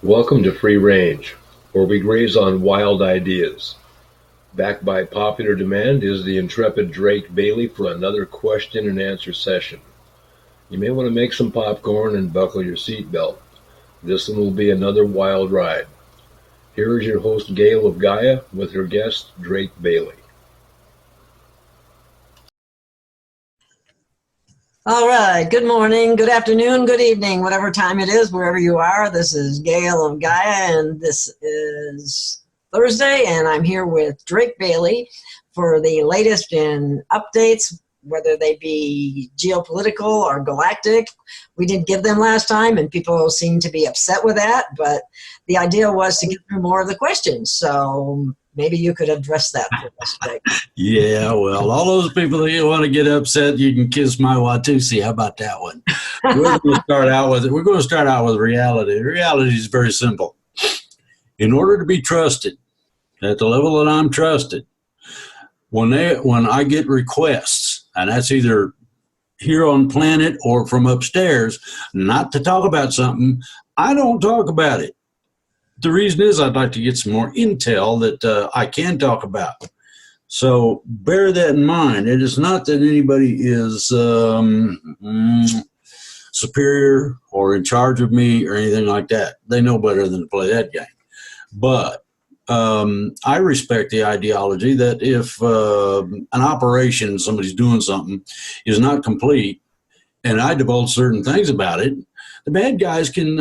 Welcome to Free Range, where we graze on wild ideas. Backed by popular demand is the intrepid Drake Bailey for another question and answer session. You may want to make some popcorn and buckle your seatbelt. This one will be another wild ride. Here is your host, Gail of Gaia, with her guest, Drake Bailey. All right. Good morning, good afternoon, good evening, whatever time it is, wherever you are. This is Gail of Gaia, and this is Thursday, and I'm here with Drake Bailey for the latest in updates, whether they be geopolitical or galactic. We did give them last time, and people seem to be upset with that, but the idea was to get through more of the questions. So maybe you could address that for us, Drake. Yeah, well, all those people that you want to get upset, you can kiss my Watusi. How about that one? We're going to start out with reality. Reality is very simple. In order to be trusted at the level that I'm trusted, when I get requests, and that's either here on planet or from upstairs, not to talk about something, I don't talk about it. The reason is I'd like to get some more intel that I can talk about. So bear that in mind. It is not that anybody is superior or in charge of me or anything like that. They know better than to play that game. But I respect the ideology that if an operation, somebody's doing something, is not complete, and I divulge certain things about it, the bad guys can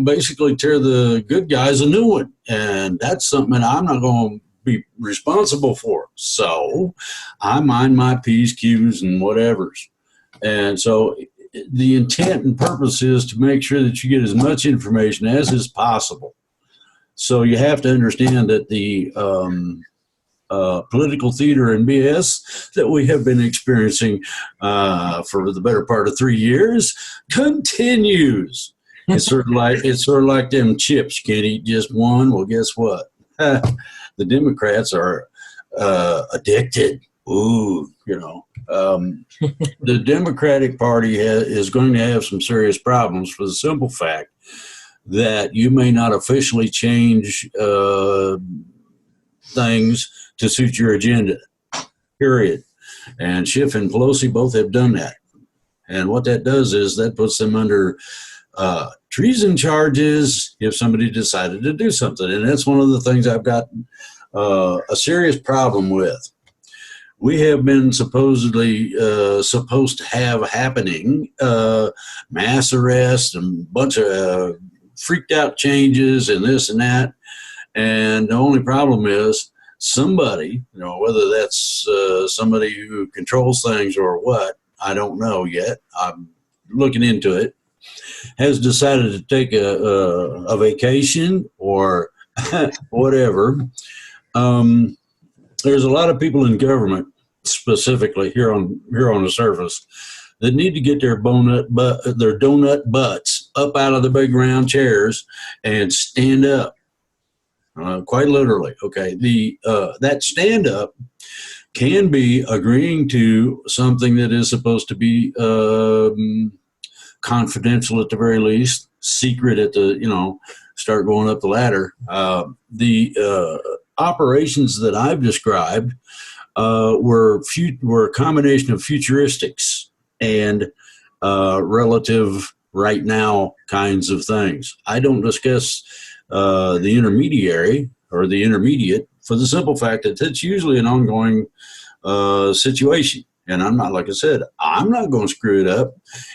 basically tear the good guys a new one. And that's something that I'm not going to be responsible for. So I mind my P's, Q's, and whatevers. And so the intent and purpose is to make sure that you get as much information as is possible. So you have to understand that the political theater and BS that we have been experiencing for the better part of 3 years continues. It's sort of like them chips. You can't eat just one. Well, guess what? The Democrats are addicted. Ooh, the Democratic Party is going to have some serious problems for the simple fact that you may not officially change things to suit your agenda, period. And Schiff and Pelosi both have done that. And what that does is that puts them under treason charges if somebody decided to do something. And that's one of the things I've got a serious problem with. We have been supposed to have happening mass arrests and a bunch of freaked out changes and this and that. And the only problem is somebody, whether that's somebody who controls things or what, I don't know yet. I'm looking into it. Has decided to take a vacation or whatever. There's a lot of people in government, specifically here on the surface, that need to get their donut butts up out of the big round chairs and stand up. Quite literally. Okay, that stand up can be agreeing to something that is supposed to be confidential at the very least, secret at the, start going up the ladder. The operations that I've described were a combination of futuristics and relative right now kinds of things. I don't discuss the intermediary or the intermediate for the simple fact that it's usually an ongoing situation. And I'm not, like I said, I'm not going to screw it up.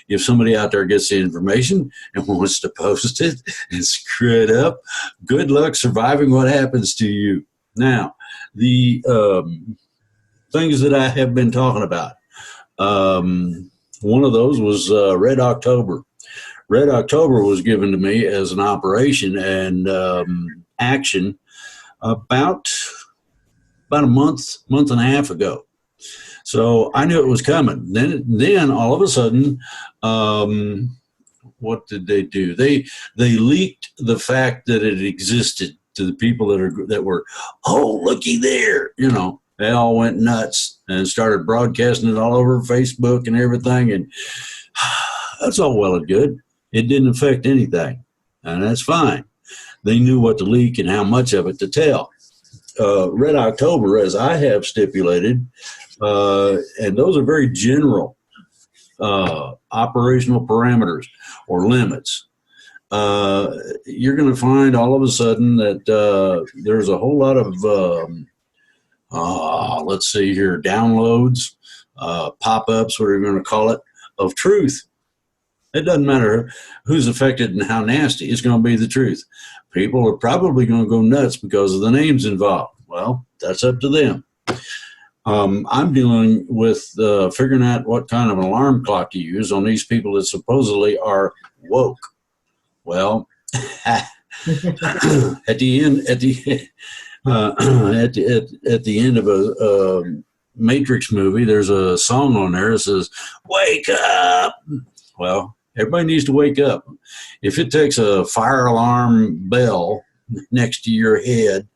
If somebody out there gets the information and wants to post it and screw it up, good luck surviving what happens to you. Now, the things that I have been talking about, one of those was Red October. Red October was given to me as an operation and action about a month and a half ago. So I knew it was coming. Then all of a sudden, what did they do? They leaked the fact that it existed to the people that were, oh, looky there. They all went nuts and started broadcasting it all over Facebook and everything. And that's all well and good. It didn't affect anything. and that's fine. They knew what to leak and how much of it to tell. Red October, as I have stipulated, and those are very general operational parameters or limits. You're going to find all of a sudden that there's a whole lot of, let's see here, downloads, pop-ups, whatever you're going to call it, of truth. It doesn't matter who's affected and how nasty, it's going to be the truth. People are probably going to go nuts because of the names involved. Well, that's up to them. I'm dealing with figuring out what kind of an alarm clock to use on these people that supposedly are woke. Well, at the end of a Matrix movie, there's a song on there that says, "Wake up." Well, everybody needs to wake up. If it takes a fire alarm bell next to your head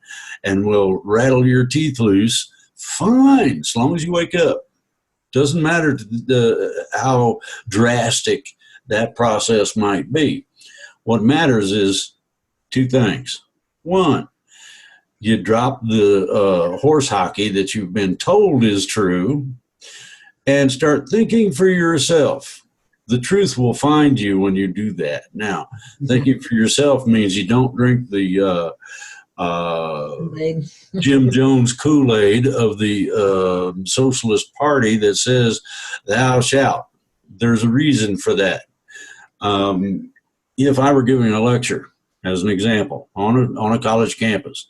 and will rattle your teeth loose, fine, as long as you wake up. Doesn't matter how drastic that process might be. What matters is two things. One, you drop the horse hockey that you've been told is true and start thinking for yourself. The truth will find you when you do that. Now, thinking for yourself means you don't drink the Jim Jones Kool-Aid of the Socialist Party that says, "Thou shalt." There's a reason for that. If I were giving a lecture, as an example, on a college campus,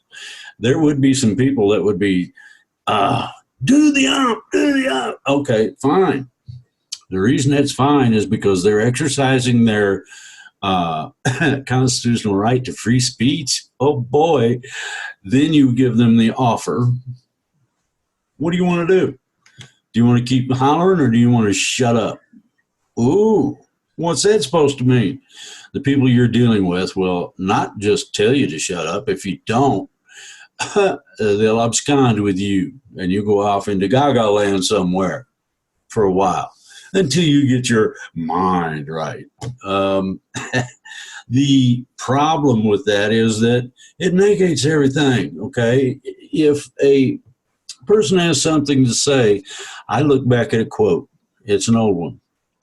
there would be some people that would be, do the ump. Okay, fine. The reason that's fine is because they're exercising their constitutional right to free speech. Oh boy, then you give them the offer. What do you want to do? Do you want to keep hollering or do you want to shut up? Ooh, what's that supposed to mean? The people you're dealing with will not just tell you to shut up. If you don't, they'll abscond with you and you go off into Gaga land somewhere for a while until you get your mind right. The problem with that is that it negates everything, okay? If a person has something to say, I look back at a quote. It's an old one.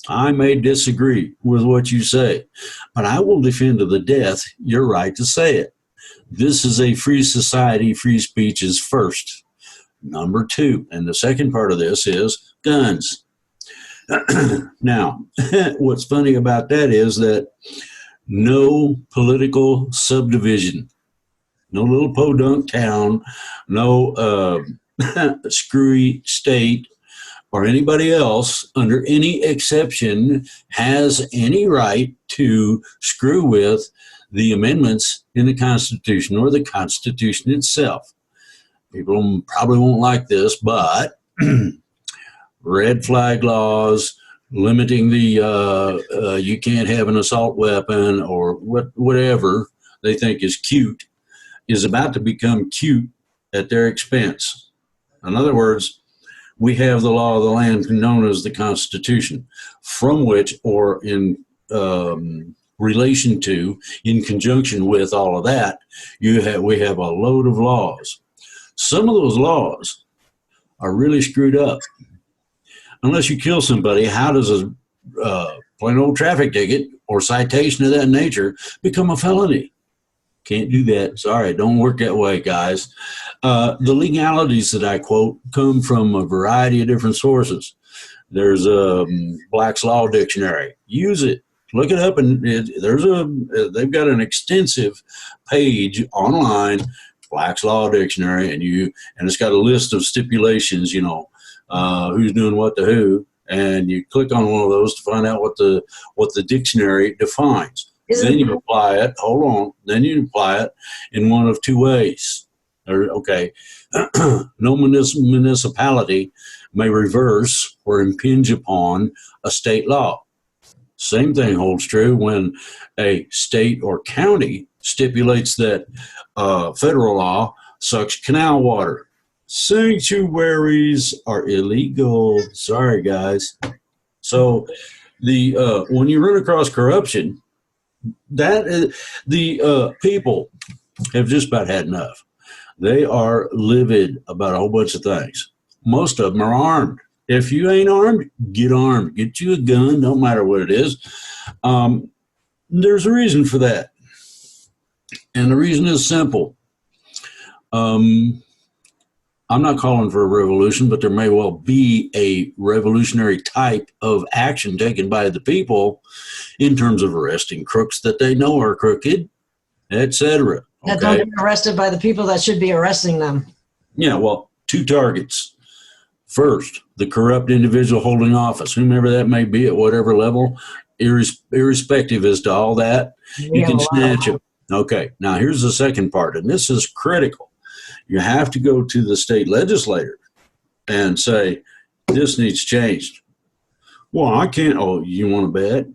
I may disagree with what you say, but I will defend to the death your right to say it. This is a free society. Free speech is first. Number two, and the second part of this is guns. Now, what's funny about that is that no political subdivision, no little podunk town, no screwy state, or anybody else under any exception has any right to screw with the amendments in the Constitution or the Constitution itself. People probably won't like this, but red flag laws, limiting the you can't have an assault weapon or whatever they think is cute is about to become cute at their expense. In other words, we have the law of the land known as the Constitution, from which, or in relation to, in conjunction with all of that, we have a load of laws. Some of those laws are really screwed up. Unless you kill somebody, how does a plain old traffic ticket or citation of that nature become a felony? Can't do that. Sorry, don't work that way, guys. The legalities that I quote come from a variety of different sources. There's a Black's Law Dictionary. Use it. Look it up, and they've got an extensive page online, Black's Law Dictionary, and it's got a list of stipulations. Who's doing what to who, and you click on one of those to find out what the dictionary defines. Then you apply it. Hold on. Then you apply it in one of two ways. No municipality may reverse or impinge upon a state law. Same thing holds true when a state or county stipulates that federal law sucks canal water. Sanctuaries are illegal. Sorry, guys. So when you run across corruption, That is, the people have just about had enough. They are livid about a whole bunch of things. Most of them are armed. If you ain't armed, get armed. Get you a gun, don't matter what it is. There's a reason for that. And the reason is simple. I'm not calling for a revolution, but there may well be a revolutionary type of action taken by the people in terms of arresting crooks that they know are crooked, etc. That don't get arrested by the people that should be arresting them. Yeah, well, two targets. First, the corrupt individual holding office, whomever that may be at whatever level, irrespective as to all that, you can snatch them. Okay, now here's the second part, and this is critical. You have to go to the state legislator and say, this needs changed. Well, I can't. Oh, you want to bet?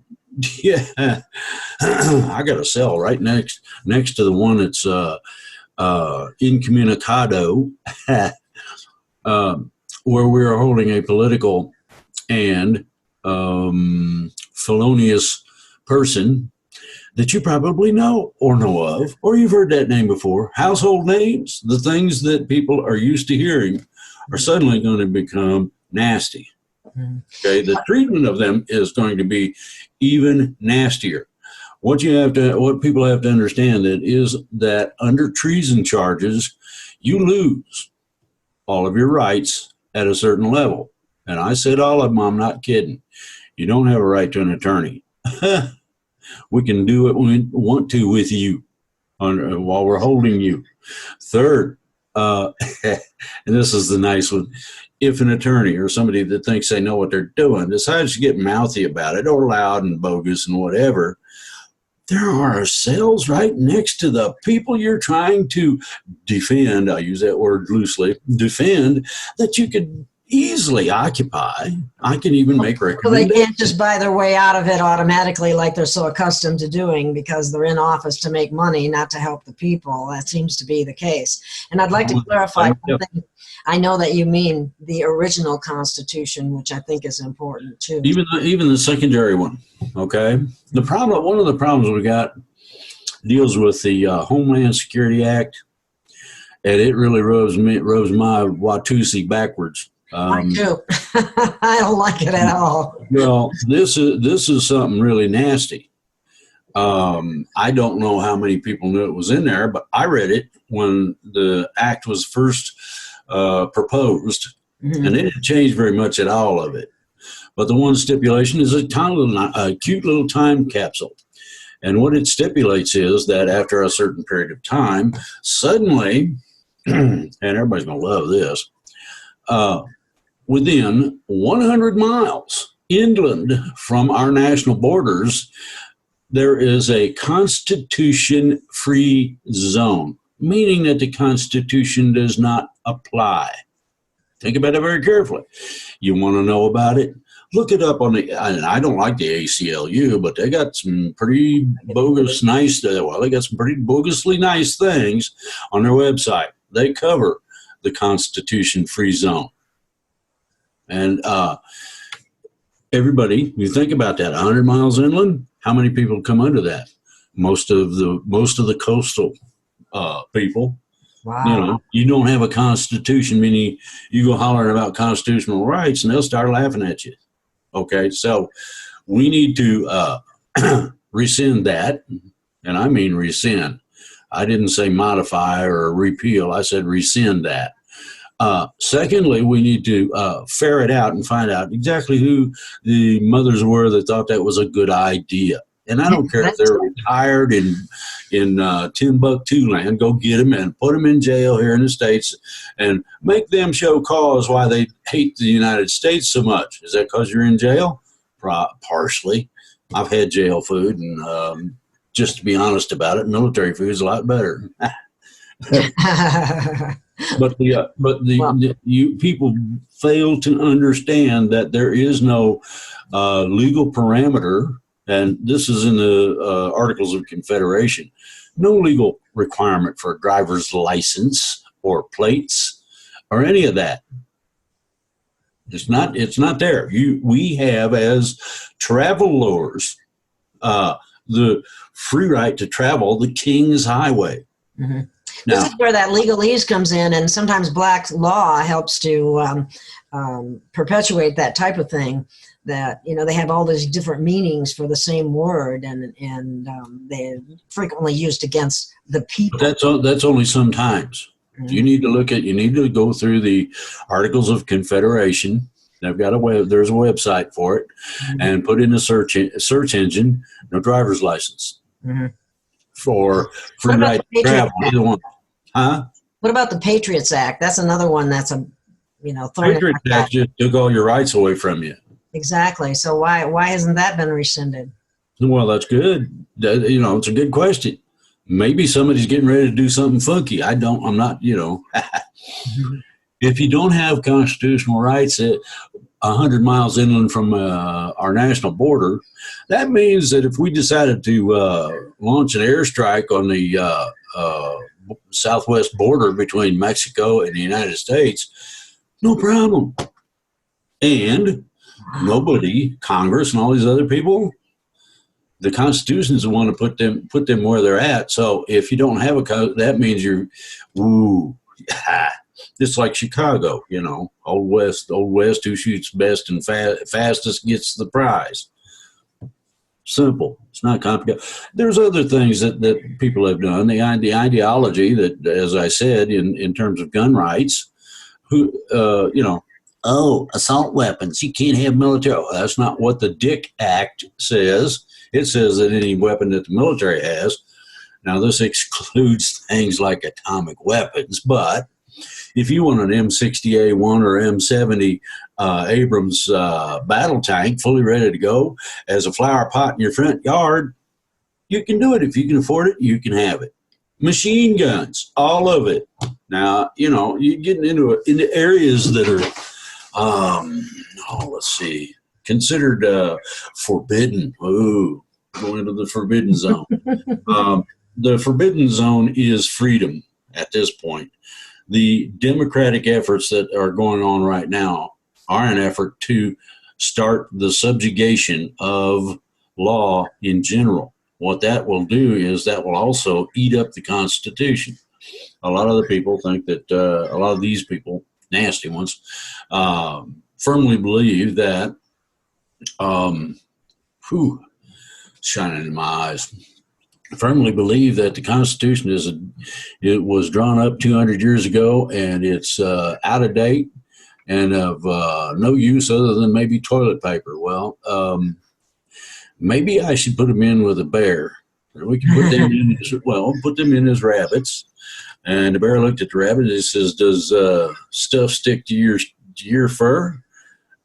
Yeah. I got a cell right next to the one that's incommunicado, where we are holding a political and felonious person that you probably know of, or you've heard that name before. Household names, the things that people are used to hearing, are suddenly going to become nasty. Okay, the treatment of them is going to be even nastier. What people have to understand is that under treason charges, you lose all of your rights at a certain level. And I said all of them, I'm not kidding. You don't have a right to an attorney. We can do it when we want to with you while we're holding you. Third, and this is the nice one, if an attorney or somebody that thinks they know what they're doing decides to get mouthy about it or loud and bogus and whatever, there are cells right next to the people you're trying to defend. I use that word loosely, defend, that you could easily occupy. I can even make recommendations. So they can't just buy their way out of it automatically like they're so accustomed to doing because they're in office to make money, not to help the people. That seems to be the case. And I'd like to clarify something. I know that you mean the original Constitution, which I think is important too. Even the secondary one, okay? One of the problems we got deals with the Homeland Security Act, and it really rubs my Watusi backwards. I do. I don't like it at all. Well, this is something really nasty. I don't know how many people knew it was in there, but I read it when the act was first proposed, and it didn't change very much at all of it. But the one stipulation is a cute little time capsule. And what it stipulates is that after a certain period of time, suddenly, and everybody's going to love this, within 100 miles inland from our national borders, there is a Constitution-free zone, meaning that the Constitution does not apply. Think about it very carefully. You want to know about it? Look it up on I don't like the ACLU, but they got some pretty bogus nice, they got some pretty bogusly nice things on their website. They cover the Constitution-free zone. And everybody, you think about that, 100 miles inland, how many people come under that? Most of the coastal people. Wow. You don't have a constitution, meaning you go hollering about constitutional rights and they'll start laughing at you. Okay, so we need to rescind that, and I mean rescind. I didn't say modify or repeal. I said rescind that. Secondly, we need to ferret out and find out exactly who the mothers were that thought that was a good idea. And I don't care if they're retired in Timbuktu land, go get them and put them in jail here in the States and make them show cause why they hate the United States so much. Is that because you're in jail? Partially. I've had jail food, and just to be honest about it, military food is a lot better. But you people fail to understand that there is no legal parameter, and this is in the Articles of Confederation, no legal requirement for a driver's license or plates or any of that. It's not there. We have, as travelers, the free right to travel the King's Highway. Mm-hmm. Now, this is where that legalese comes in, and sometimes black law helps to perpetuate that type of thing. That they have all these different meanings for the same word, and they're frequently used against the people. But that's only sometimes. Mm-hmm. You need to go through the Articles of Confederation. They've got there's a website for it, mm-hmm. and put in a search engine, no driver's license, mm-hmm. for free right to travel. Huh? What about the Patriots Act? That's another one that's Patriots Act just took all your rights away from you. Exactly. So why hasn't that been rescinded? Well, that's good. It's a good question. Maybe somebody's getting ready to do something funky. I'm not. If you don't have constitutional rights 100 miles inland from our national border, that means that if we decided to launch an airstrike on the southwest border between Mexico and the United States, no problem. And nobody, Congress and all these other people, the Constitution is the one to put them where they're at. So if you don't have that means you're, it's like Chicago, Old West, who shoots best and fastest gets the prize. Simple. It's not complicated. There's other things that people have done. The ideology that, as I said, in terms of gun rights, assault weapons. You can't have military. Oh, that's not what the Dick Act says. It says that any weapon that the military has. Now, this excludes things like atomic weapons, but if you want an M60A1 or M70 Abrams battle tank fully ready to go as a flower pot in your front yard, you can do it. If you can afford it, you can have it. Machine guns, all of it. Now, you're getting into areas that are, let's see, considered forbidden. Ooh, going into the forbidden zone. The forbidden zone is freedom at this point. The democratic efforts that are going on right now are an effort to start the subjugation of law in general. What that will do is that will also eat up the Constitution. A lot of the people think that a lot of these people, nasty ones, firmly believe that, shining in my eyes, firmly believe that the Constitution it was drawn up 200 years ago and it's out of date and of no use other than maybe toilet paper. Well, maybe I should put them in with a bear. We can put them in as rabbits. And the bear looked at the rabbit and he says, "Does stuff stick to your fur?"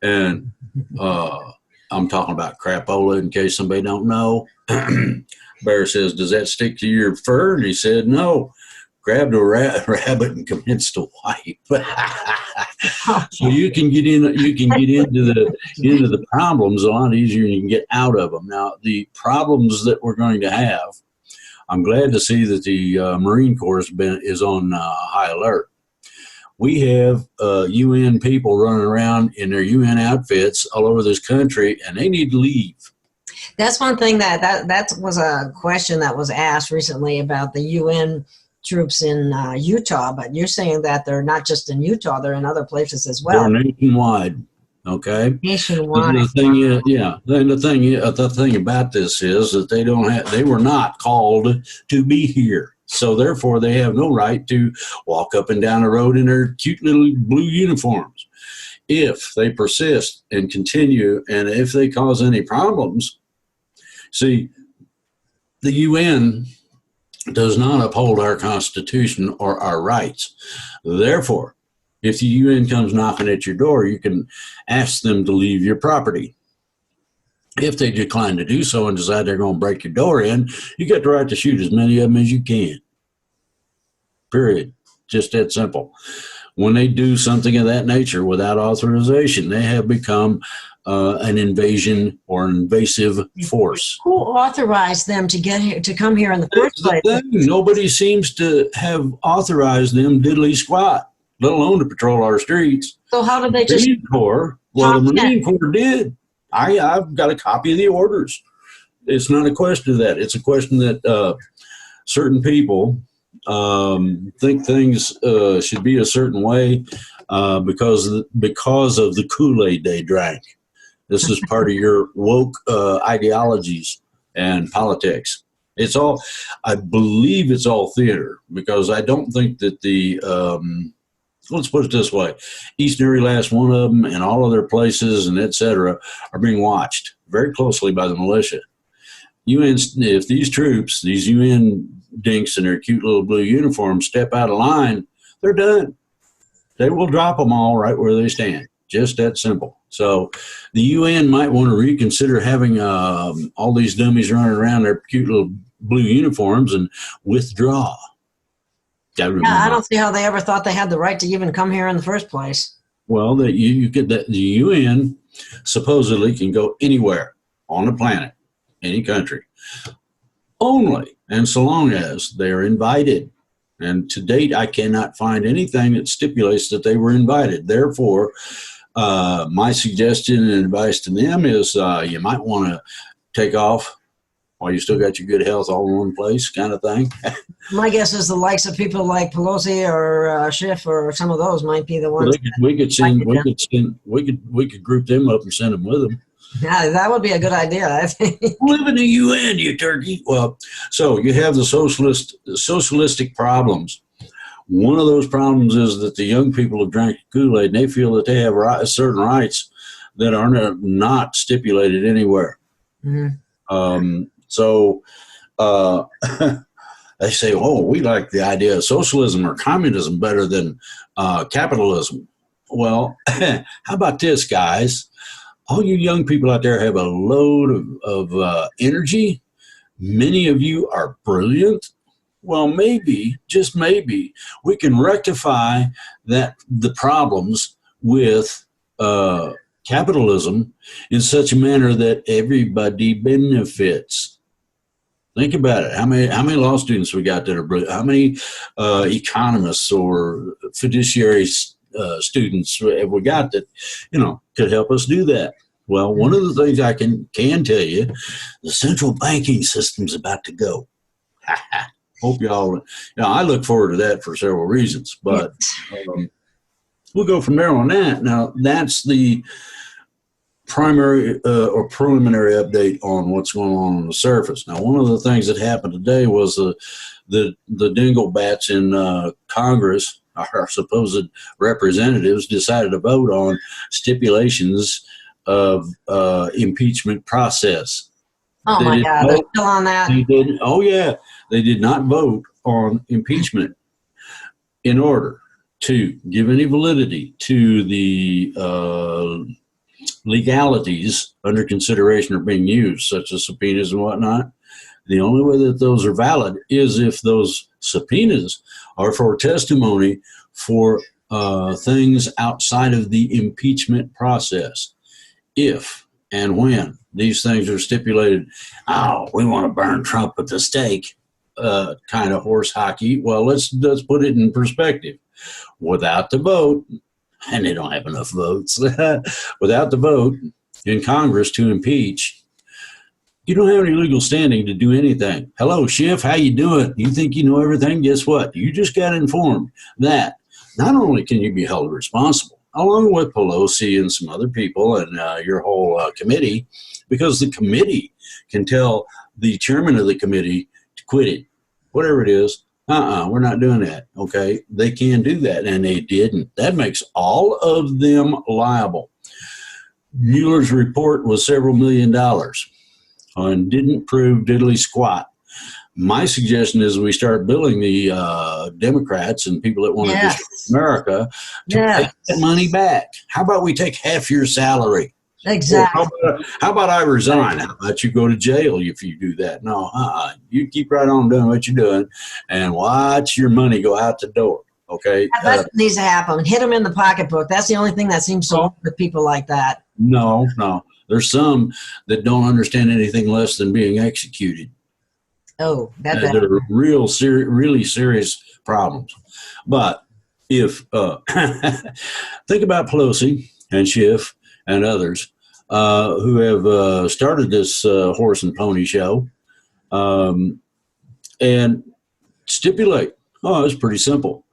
And I'm talking about crapola in case somebody don't know. Bear says, "Does that stick to your fur?" And he said, "No." Grabbed a rabbit and commenced to wipe. So you can get into the problems a lot easier and you can get out of them. Now, the problems that we're going to have, I'm glad to see that the Marine Corps is on high alert. We have UN people running around in their UN outfits all over this country, and they need to leave. That's one thing that was a question that was asked recently about the UN troops in Utah, but you're saying that they're not just in Utah, they're in other places as well. They're nationwide, okay? Nationwide. The thing is, the thing about this is that they were not called to be here. So therefore, they have no right to walk up and down the road in their cute little blue uniforms. If they persist and continue, and if they cause any problems, see, the UN does not uphold our Constitution or our rights. Therefore, if the UN comes knocking at your door, you can ask them to leave your property. If they decline to do so and decide they're going to break your door in, you got the right to shoot as many of them as you can. Period. Just that simple. When they do something of that nature without authorization, they have become an invasion or an invasive force. Who authorized them to come here in the first place? Nobody seems to have authorized them diddly squat, let alone to patrol our streets. So how did they The Marine Corps did. I've got a copy of the orders. It's not a question of that. It's a question that certain people think things should be a certain way because of the Kool-Aid they drank. This is part of your woke ideologies and politics. It's all, I believe it's all theater, because I don't think that let's put it this way, each and every last one of them and all other places and et cetera are being watched very closely by the militia. If these troops, these UN dinks in their cute little blue uniforms step out of line, they're done. They will drop them all right where they stand. Just that simple. So the UN might want to reconsider having all these dummies running around their cute little blue uniforms and withdraw. I don't see how they ever thought they had the right to even come here in the first place. Well, the UN supposedly can go anywhere on the planet, any country, only and so long as they are invited. And to date, I cannot find anything that stipulates that they were invited. Therefore, my suggestion and advice to them is you might want to take off while you still got your good health all in one place, kind of thing. My guess is the likes of people like Pelosi or Schiff or some of those might be the ones. We could group them up and send them with them. Yeah, that would be a good idea, I think. Live in the UN, you turkey. Well, so you have the socialistic problems. One of those problems is that the young people have drank Kool-Aid and they feel that they have certain rights that are not stipulated anywhere. Mm-hmm. So they say, oh, we like the idea of socialism or communism better than capitalism. Well, how about this, guys? All you young people out there have a load of energy. Many of you are brilliant. Well, maybe, just maybe, we can rectify the problems with capitalism in such a manner that everybody benefits. Think about it. How many law students we got that are brilliant? How many economists or fiduciary students have we got that could help us do that? Well, one of the things I can tell you, the central banking system's about to go. Hope y'all. I look forward to that for several reasons, but we'll go from there on that. Now, that's the primary or preliminary update on what's going on the surface. Now, one of the things that happened today was the dinglebats in Congress, our supposed representatives, decided to vote on stipulations of impeachment process. Oh, my God, they're still on that? They did not vote on impeachment in order to give any validity to the legalities under consideration are being used, such as subpoenas and whatnot. The only way that those are valid is if those subpoenas are for testimony for things outside of the impeachment process. If and when these things are stipulated, we want to burn Trump at the stake, kind of horse hockey. Well, let's put it in perspective. Without the vote, and they don't have enough votes, without the vote in Congress to impeach, you don't have any legal standing to do anything. Hello, Schiff, how you doing? You think you know everything? Guess what? You just got informed that not only can you be held responsible, along with Pelosi and some other people and your whole committee, because the committee can tell the chairman of the committee to quit it, whatever it is. We're not doing that. Okay, they can do that, and they didn't. That makes all of them liable. Mueller's report was several $1 million and didn't prove diddly squat. My suggestion is we start billing the Democrats and people that want to destroy America to pay that money back. How about we take half your salary? Exactly. How about I resign? How about you go to jail if you do that? No, you keep right on doing what you're doing and watch your money go out the door. Okay? That needs to happen. Hit them in the pocketbook. That's the only thing that seems to work with people like that. No. There's some that don't understand anything less than being executed. Oh, they're really serious problems. But if think about Pelosi and Schiff and others, who have started this horse and pony show, and stipulate, oh, it's pretty simple.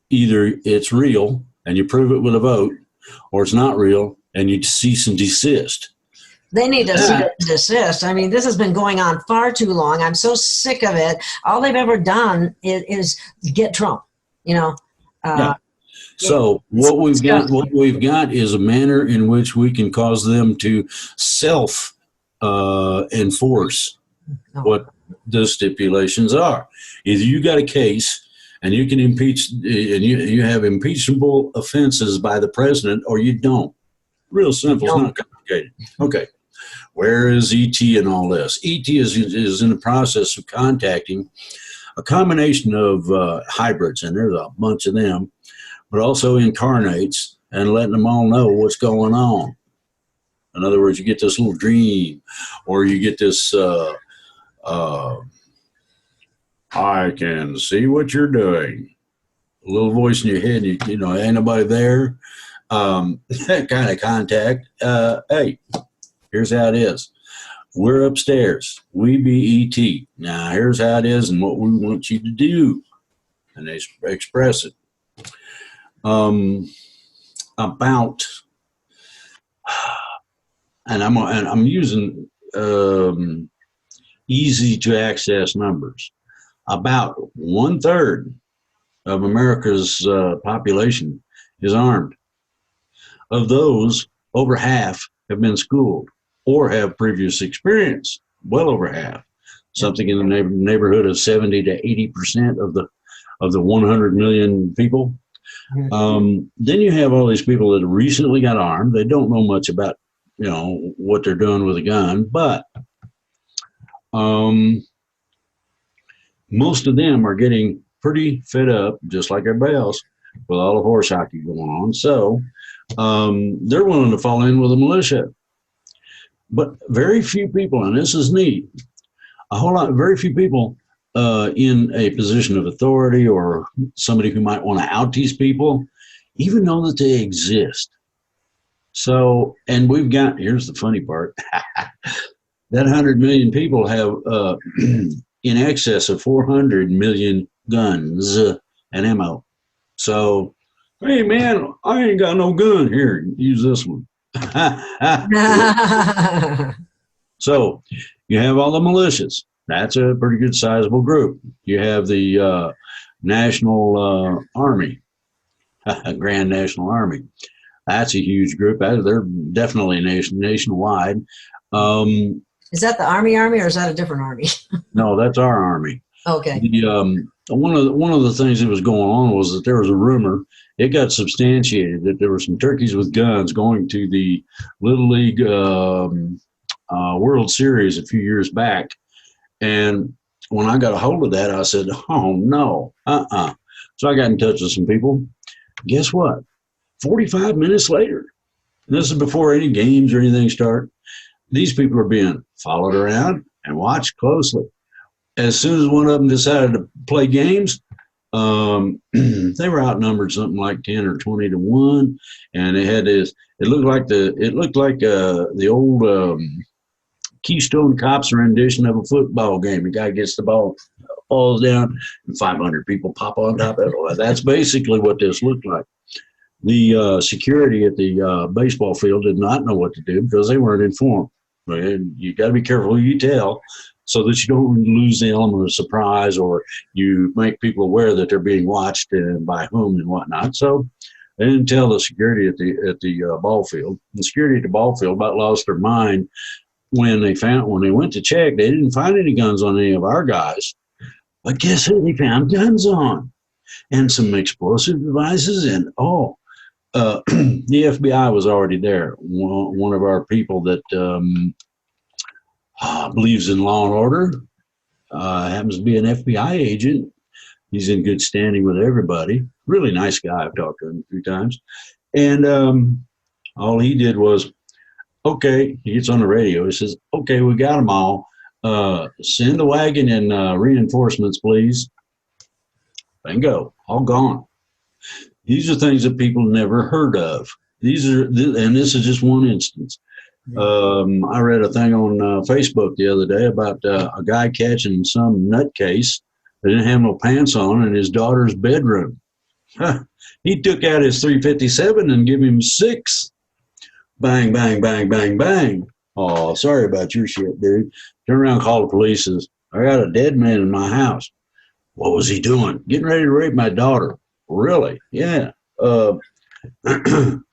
Either it's real and you prove it with a vote, or it's not real and you cease and desist. They need to cease and desist. I mean, this has been going on far too long. I'm so sick of it. All they've ever done is get Trump, Yeah. So what we've got is a manner in which we can cause them to self enforce what the stipulations are. Either you got a case and you can impeach, and you have impeachable offenses by the president, or you don't. Real simple. It's not complicated. Okay. Where is ET in all this? ET is in the process of contacting a combination of hybrids, and there's a bunch of them, but also incarnates, and letting them all know what's going on. In other words, you get this little dream, or you get this, I can see what you're doing. A little voice in your head, ain't nobody there. That kind of contact. Hey, here's how it is. We're upstairs. We be ET. Now, here's how it is and what we want you to do. And they express it. About, and I'm using easy to access numbers. About 1/3 of America's population is armed. Of those, over half have been schooled or have previous experience. Well over half, something in the neighborhood of 70 to 80% of the 100 million people. Then you have all these people that recently got armed. They don't know much about, what they're doing with a gun, but most of them are getting pretty fed up, just like everybody else, with all the horse hockey going on. So they're willing to fall in with a militia. But very few people, and this is neat, very few people in a position of authority or somebody who might want to out these people even know that they exist. So, and here's the funny part, that 100 million people have in excess of 400 million guns and ammo. So, hey man, I ain't got no gun here. Use this one. So you have all the militias. That's a pretty good sizable group. You have the National Army, Grand National Army. That's a huge group. They're definitely nationwide. Is that the Army, or is that a different army? No, that's our Army. Okay. One of the things that was going on was that there was a rumor. It got substantiated that there were some turkeys with guns going to the Little League World Series a few years back. And when I got a hold of that, I said, oh, no, So I got in touch with some people. Guess what? 45 minutes later, and this is before any games or anything start, these people are being followed around and watched closely. As soon as one of them decided to play games, they were outnumbered something like 10 or 20 to 1, and they had this. It looked like the old Keystone Cops rendition of a football game. The guy gets the ball, falls down, and 500 people pop on top of it. That's basically what this looked like. The security at the baseball field did not know what to do because they weren't informed. You got to be careful who you tell, so that you don't lose the element of surprise, or you make people aware that they're being watched and by whom and whatnot. So they didn't tell the security at the ball field. The security at the ball field about lost their mind when they went to check. They didn't find any guns on any of our guys, but guess who they found guns on? And some explosive devices. And the FBI was already there. One of our people that believes in law and order, happens to be an FBI agent. He's in good standing with everybody. Really nice guy. I've talked to him a few times. And all he did was, okay, he gets on the radio. He says, okay, we got them all. Send the wagon and reinforcements, please. Bingo, all gone. These are things that people never heard of. And this is just one instance. I read a thing on Facebook the other day about a guy catching some nutcase that didn't have no pants on in his daughter's bedroom. He took out his 357 and gave him 6. Bang, bang, bang, bang, bang. Oh, sorry about your shit, dude. Turn around and call the police. Says, I got a dead man in my house. What was he doing? Getting ready to rape my daughter. Really? Yeah. I'm going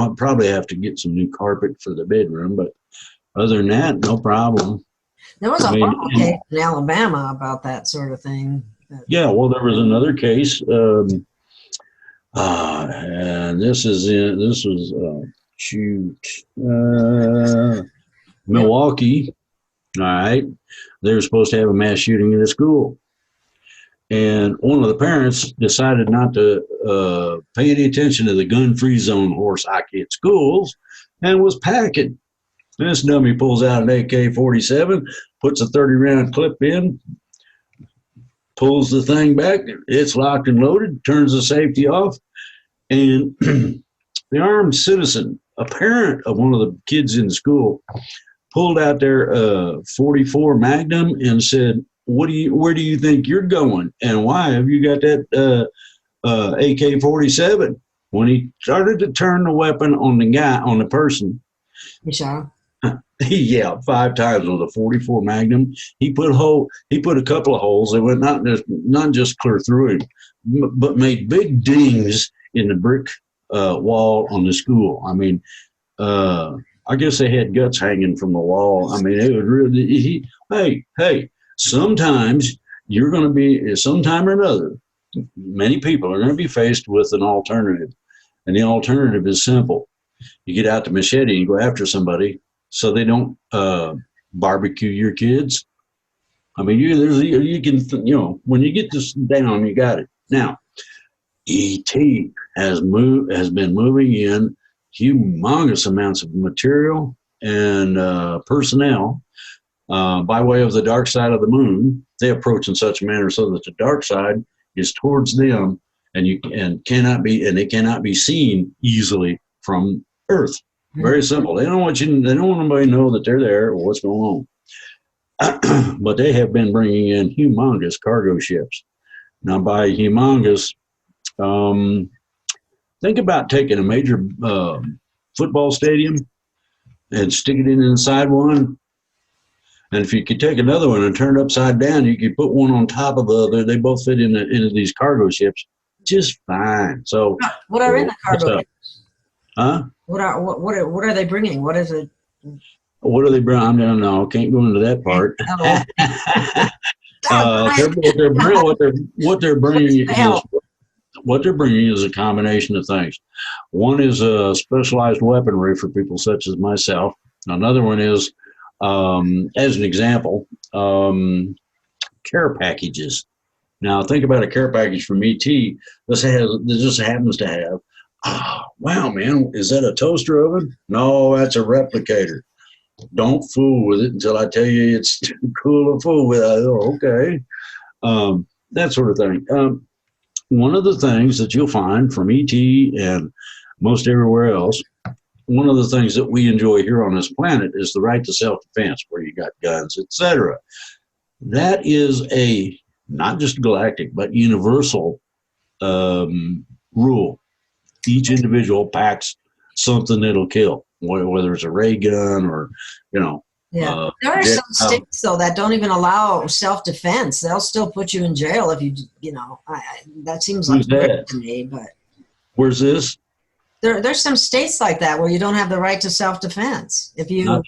to probably have to get some new carpet for the bedroom, but other than that, no problem. There was a horrible case in Alabama about that sort of thing. Yeah, well, there was another case, and this was Milwaukee. All right, they were supposed to have a mass shooting at a school, and one of the parents decided not to pay any attention to the gun-free zone horse hockey at schools, and was packing. This dummy pulls out an AK-47, puts a 30-round clip in, pulls the thing back. It's locked and loaded, turns the safety off, and the armed citizen, a parent of one of the kids in the school, pulled out their 44 Magnum and said, where do you think you're going? And why have you got that AK-47? When he started to turn the weapon on the person, You shot? he yelled 5 times with a 44 Magnum. He put a couple of holes. They went not just clear through him, but made big dings in the brick wall on the school. I mean, I guess they had guts hanging from the wall. I mean, it was really. Hey. Sometimes you're going to be, sometime or another, many people are going to be faced with an alternative, and the alternative is simple. You get out the machete and you go after somebody, so they don't barbecue your kids. I mean, you can, when you get this down, you got it. Now, ET has been moving in humongous amounts of material and personnel by way of the dark side of the moon. They approach in such a manner so that the dark side is towards them, and they cannot be seen easily from Earth. Very simple. They don't want anybody to know that they're there or what's going on. But they have been bringing in humongous cargo ships. Now, by humongous, think about taking a major football stadium and sticking it inside one. And if you could take another one and turn it upside down, you could put one on top of the other. They both fit into these cargo ships just fine. So, what are in the cargo ships? Huh? What are they bringing? What is it? What are they bringing? I don't know. Can't go into that part. What they're bringing is a combination of things. One is specialized weaponry for people such as myself. Another one is, as an example, care packages. Now, think about a care package from ET. This just happens to have, wow, man, is that a toaster oven? No, that's a replicator. Don't fool with it until I tell you it's too cool to fool with. Okay. That sort of thing. One of the things that you'll find from ET and most everywhere else, one of the things that we enjoy here on this planet is the right to self-defense, where you got guns, etc. That is a not just galactic, but universal rule. Each individual packs something that'll kill, whether it's a ray gun or, Yeah, there are some states though that don't even allow self-defense. They'll still put you in jail if that seems like weird to me. But where's this? There's some states like that where you don't have the right to self-defense. Not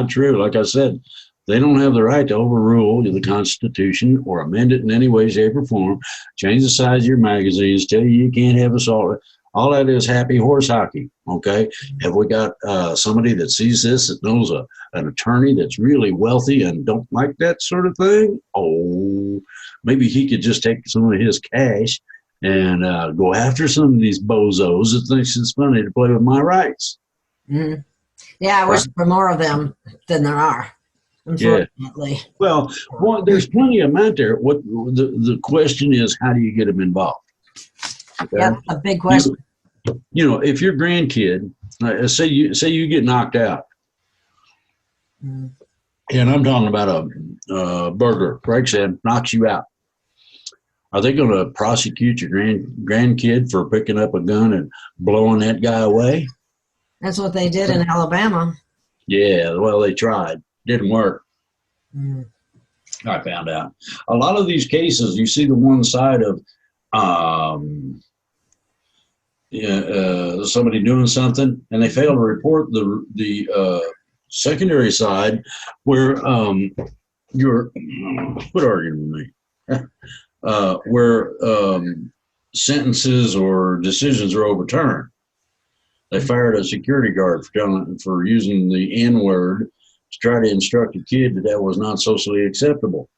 true. Like I said, they don't have the right to overrule the Constitution or amend it in any way, shape, or form. Change the size of your magazines. Tell you can't have assault. All that is happy horse hockey. Okay. Have we got somebody that sees this, that knows an attorney that's really wealthy and don't like that sort of thing? Oh, maybe he could just take some of his cash and go after some of these bozos that thinks it's funny to play with my rights. Mm-hmm. Yeah, I wish there were more of them than there are, unfortunately. Yeah. Well, there's plenty of them out there. What the question is, how do you get them involved? Okay? Yeah, that's a big question. If your grandkid, say you get knocked out, Mm. And I'm talking about a burglar breaks in, knocks you out. Are they going to prosecute your grandkid for picking up a gun and blowing that guy away? That's what they did in Alabama. Yeah, well, they tried. Didn't work. Mm. I found out. A lot of these cases, you see the one side of somebody doing something, and they fail to report the secondary side where you're quit arguing with me. Where sentences or decisions are overturned. They fired a security guard for using the N-word to try to instruct a kid that was not socially acceptable.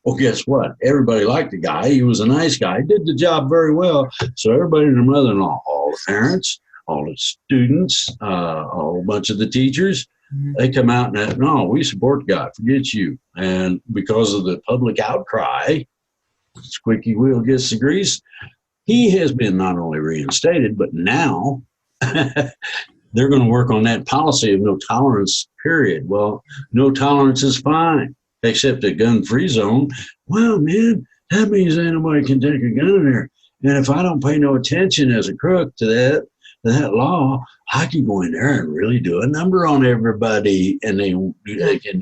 Well, guess what? Everybody liked the guy. He was a nice guy. He did the job very well. So everybody and their mother-in-law, all the parents, all the students, a whole bunch of the teachers, they come out and no, we support the guy. Forget you. And because of the public outcry, squeaky wheel gets the grease. He has been not only reinstated, but now they're going to work on that policy of no tolerance, period. Well, no tolerance is fine, except a gun-free zone. Well, man, that means anybody can take a gun in there. And if I don't pay no attention as a crook to that law, I can go in there and really do a number on everybody, and they can,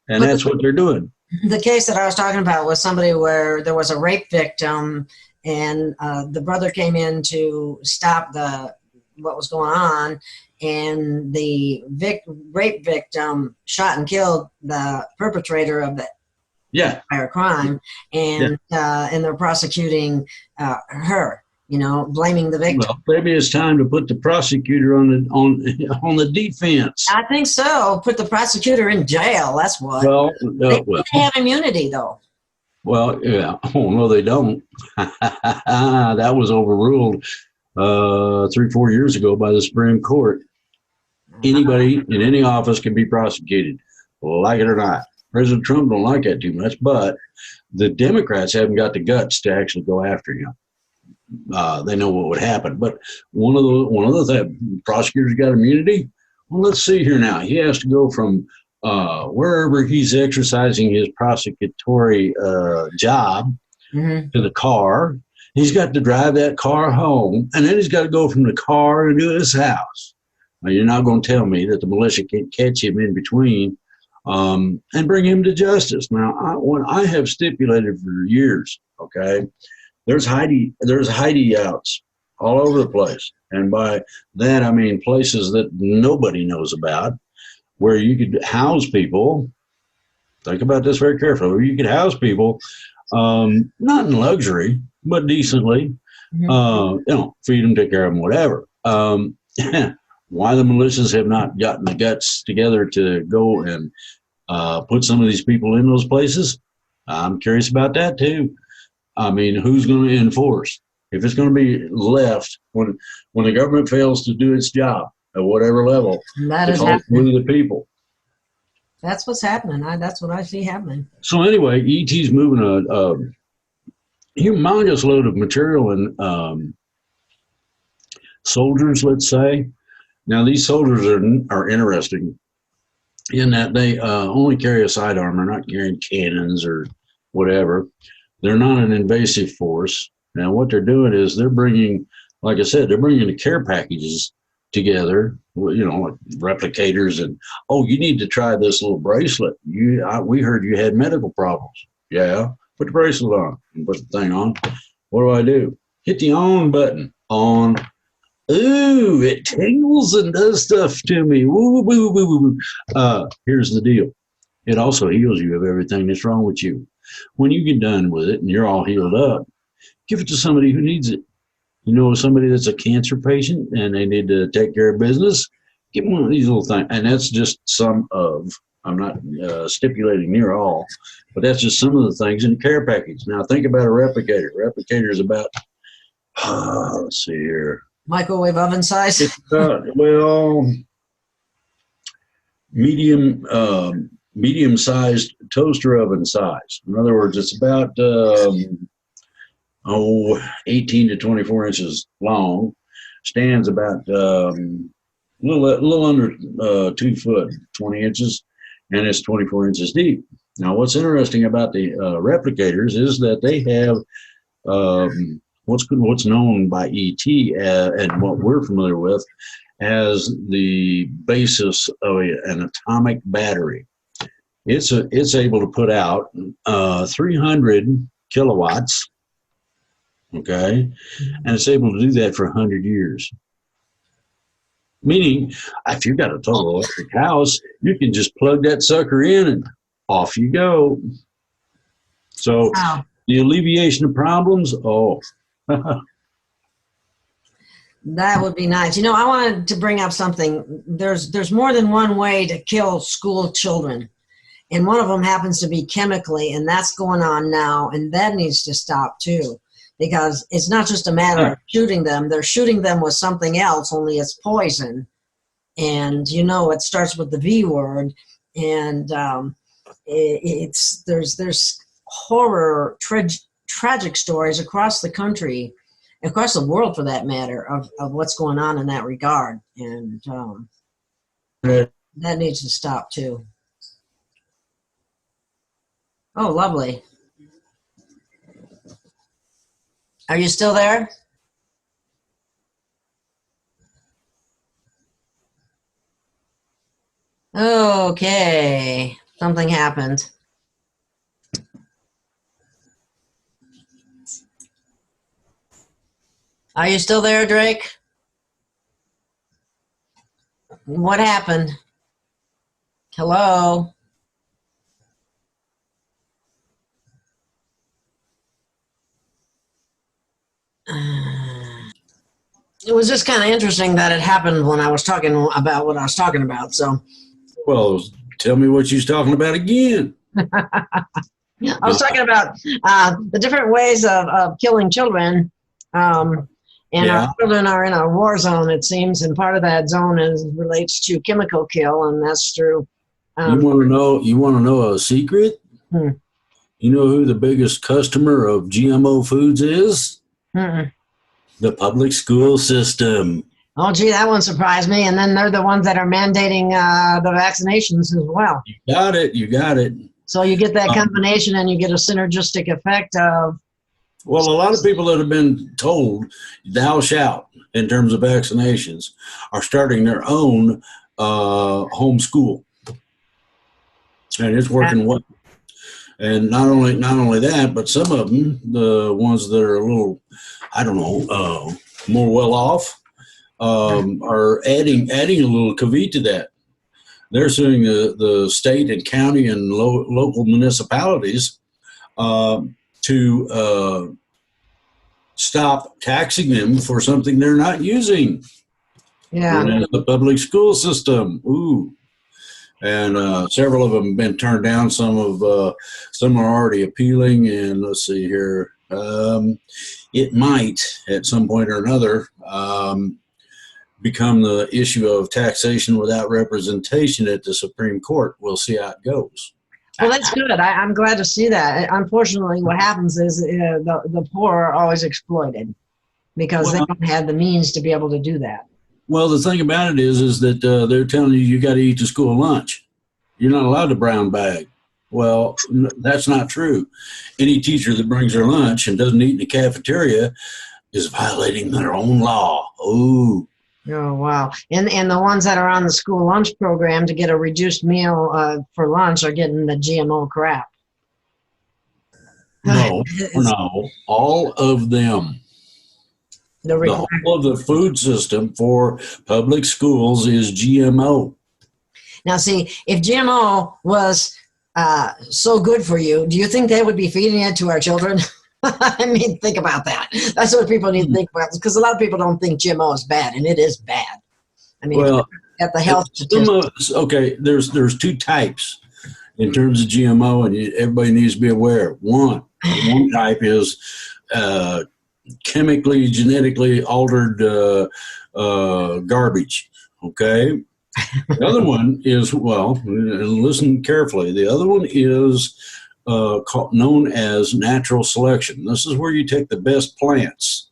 and that's what they're doing. The case that I was talking about was somebody where there was a rape victim, and the brother came in to stop what was going on, and the rape victim shot and killed the perpetrator of the prior crime, and they're prosecuting her. Blaming the victim. Well, maybe it's time to put the prosecutor on the defense. I think so. Put the prosecutor in jail. That's what. Well, they have immunity, though. Well, yeah. Oh no, they don't. That was overruled 3-4 years ago by the Supreme Court. Anybody in any office can be prosecuted, like it or not. President Trump don't like that too much, but the Democrats haven't got the guts to actually go after him. They know what would happen, but one of the prosecutors got immunity. Well, let's see here now. He has to go from wherever he's exercising his prosecutory job to the car. He's got to drive that car home, and then he's got to go from the car to his house. Now, you're not going to tell me that the militia can't catch him in between and bring him to justice. Now, what I have stipulated for years, okay. There's hideouts all over the place. And by that, I mean places that nobody knows about, where you could house people. Think about this very carefully. Where you could house people, not in luxury, but decently, feed them, take care of them, whatever. Why the militias have not gotten the guts together to go and put some of these people in those places, I'm curious about that too. I mean, who's going to enforce? If it's going to be left when the government fails to do its job at whatever level, that is happening. The people. That's what's happening. That's what I see happening. So anyway, ET's moving a humongous load of material and soldiers, let's say. Now, these soldiers are interesting in that they only carry a sidearm. They're not carrying cannons or whatever. They're not an invasive force. Now, what they're doing is they're bringing, like I said, they're bringing the care packages together, like replicators, and, you need to try this little bracelet. We heard you had medical problems. Yeah, put the bracelet on and put the thing on. What do? Hit the on button. On. Ooh, it tingles and does stuff to me. Woo, woo, woo, woo, woo. Here's the deal. It also heals you of everything that's wrong with you. When you get done with it and you're all healed up, give it to somebody who needs it. Somebody that's a cancer patient and they need to take care of business, give them one of these little things. And that's just some of, I'm not stipulating near all, but that's just some of the things in the care package. Now, think about a replicator. Replicator is about, let's see here. Microwave oven size? It's about, medium-sized toaster oven size. In other words, it's about 18 to 24 inches long, stands about a little under 2 foot, 20 inches, and it's 24 inches deep. Now, what's interesting about the replicators is that they have what's known by ET and what we're familiar with as the basis of an atomic battery. It's able to put out 300 kilowatts, okay, and it's able to do that for 100 years. Meaning, if you've got a total electric house, you can just plug that sucker in and off you go. So Wow. the alleviation of problems, That would be nice. I wanted to bring up something. There's more than one way to kill school children. And one of them happens to be chemically, and that's going on now, and that needs to stop too. Because it's not just a matter of shooting them. They're shooting them with something else, only it's poison. And, it starts with the V word. And there's horror, tragic stories across the country, across the world for that matter, of what's going on in that regard. And that needs to stop too. Oh, lovely. Are you still there? Okay. Something happened. Are you still there, Drake? What happened? Hello? It was just kind of interesting that it happened when I was talking about what I was talking about. So, well, tell me what you was talking about again. I was talking about the different ways of killing children. And our children are in a war zone, it seems, and part of that zone relates to chemical kill, and that's through. You want to know a secret? You know who the biggest customer of GMO foods is? The public school system. Oh, gee, that one surprised me. And then they're the ones that are mandating the vaccinations as well. You got it. So you get that combination and you get a synergistic effect of. Well, a lot of people that have been told thou shalt in terms of vaccinations are starting their own home school. And it's working well. And not only that, but some of them, the ones that are a little, I don't know, more well off, are adding a little caveat to that. They're suing the state and county and local municipalities to stop taxing them for something they're not using. Yeah. And the public school system. Ooh. And several of them have been turned down. Some are already appealing. And let's see here. It might, at some point or another, become the issue of taxation without representation at the Supreme Court. We'll see how it goes. Well, that's good. I'm glad to see that. Unfortunately, what happens is the poor are always exploited because they don't have the means to be able to do that. Well, the thing about it is that they're telling you got to eat the school lunch. You're not allowed to brown bag. Well, that's not true. Any teacher that brings their lunch and doesn't eat in the cafeteria is violating their own law. Ooh. Oh, wow. And the ones that are on the school lunch program to get a reduced meal for lunch are getting the GMO crap. No. All of them. The whole of the food system for public schools is GMO. Now, see, if GMO was so good for you, do you think they would be feeding it to our children? I mean, think about that. That's what people need to think about, because a lot of people don't think GMO is bad, and it is bad. I mean, at the health statistics. Okay, there's two types in terms of GMO, and everybody needs to be aware. One type is chemically, genetically altered garbage, okay? The other one is, well, listen carefully, the other one is known as natural selection. This is where you take the best plants,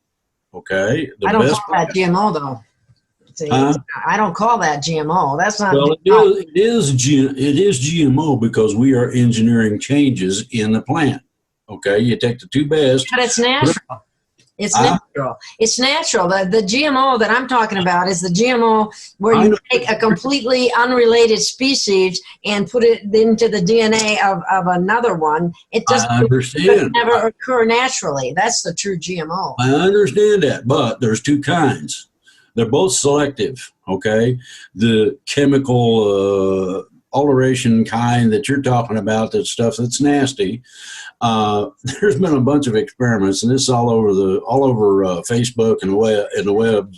okay? I don't call that GMO, though. See, I don't call that GMO. That's not. Well, it is GMO because we are engineering changes in the plant. Okay, you take the two best. But it's natural. It's natural. It's natural. The GMO that I'm talking about is the GMO where you take a completely unrelated species and put it into the DNA of another one. It doesn't never occur naturally. That's the true GMO. I understand that, but there's two kinds. They're both selective, okay? The chemical alteration kind that you're talking about, that stuff that's nasty, there's been a bunch of experiments, and this is all over Facebook and the web,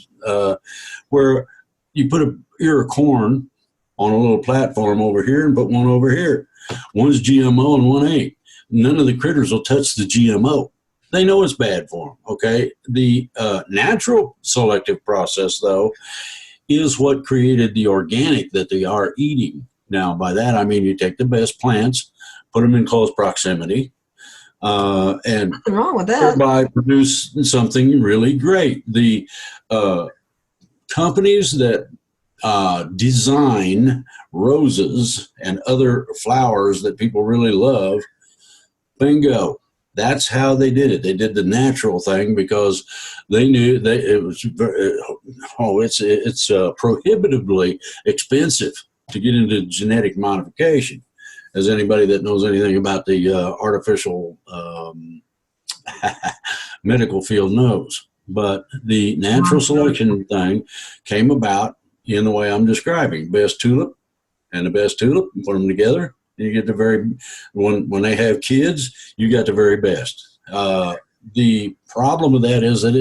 where you put an ear of corn on a little platform over here and put one over here. One's GMO and one ain't. None of the critters will touch the GMO. They know it's bad for them, okay? The natural selective process, though, is what created the organic that they are eating. Now, by that, I mean you take the best plants, put them in close proximity, and nothing wrong with that. thereby produce something really great. The companies that design roses and other flowers that people really love, bingo. That's how they did it. They did the natural thing because they knew that it's prohibitively expensive to get into genetic modification, as anybody that knows anything about the artificial medical field knows. But the natural selection thing came about in the way I'm describing. Best tulip and the best tulip, put them together. You get the when they have kids, you got the very best. The problem with that is that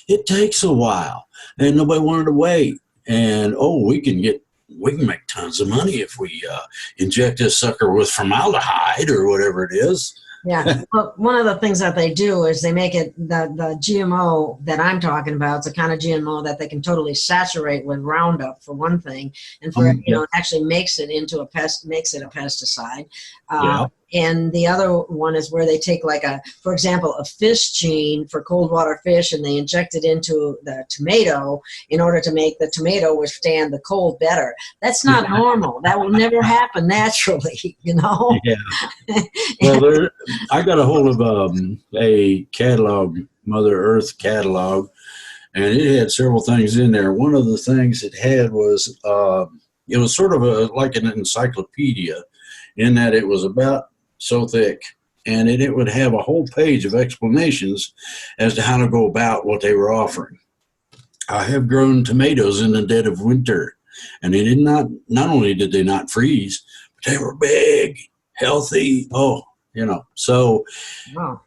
it takes a while, and nobody wanted to wait. And we can make tons of money if we inject this sucker with formaldehyde or whatever it is. Yeah. Well, one of the things that they do is they make it the GMO that I'm talking about. It's a kind of GMO that they can totally saturate with Roundup, for one thing, and for it actually makes it into a pesticide. And the other one is where they take for example, a fish gene for cold water fish, and they inject it into the tomato in order to make the tomato withstand the cold better. That's not normal. That will never happen naturally, Yeah. Well, I got a hold of a catalog, Mother Earth catalog, and it had several things in there. One of the things it had was it was sort of like an encyclopedia, in that it was about so thick, and it would have a whole page of explanations as to how to go about what they were offering. I have grown tomatoes in the dead of winter, and they did not only did they not freeze, but they were big, healthy. So wow.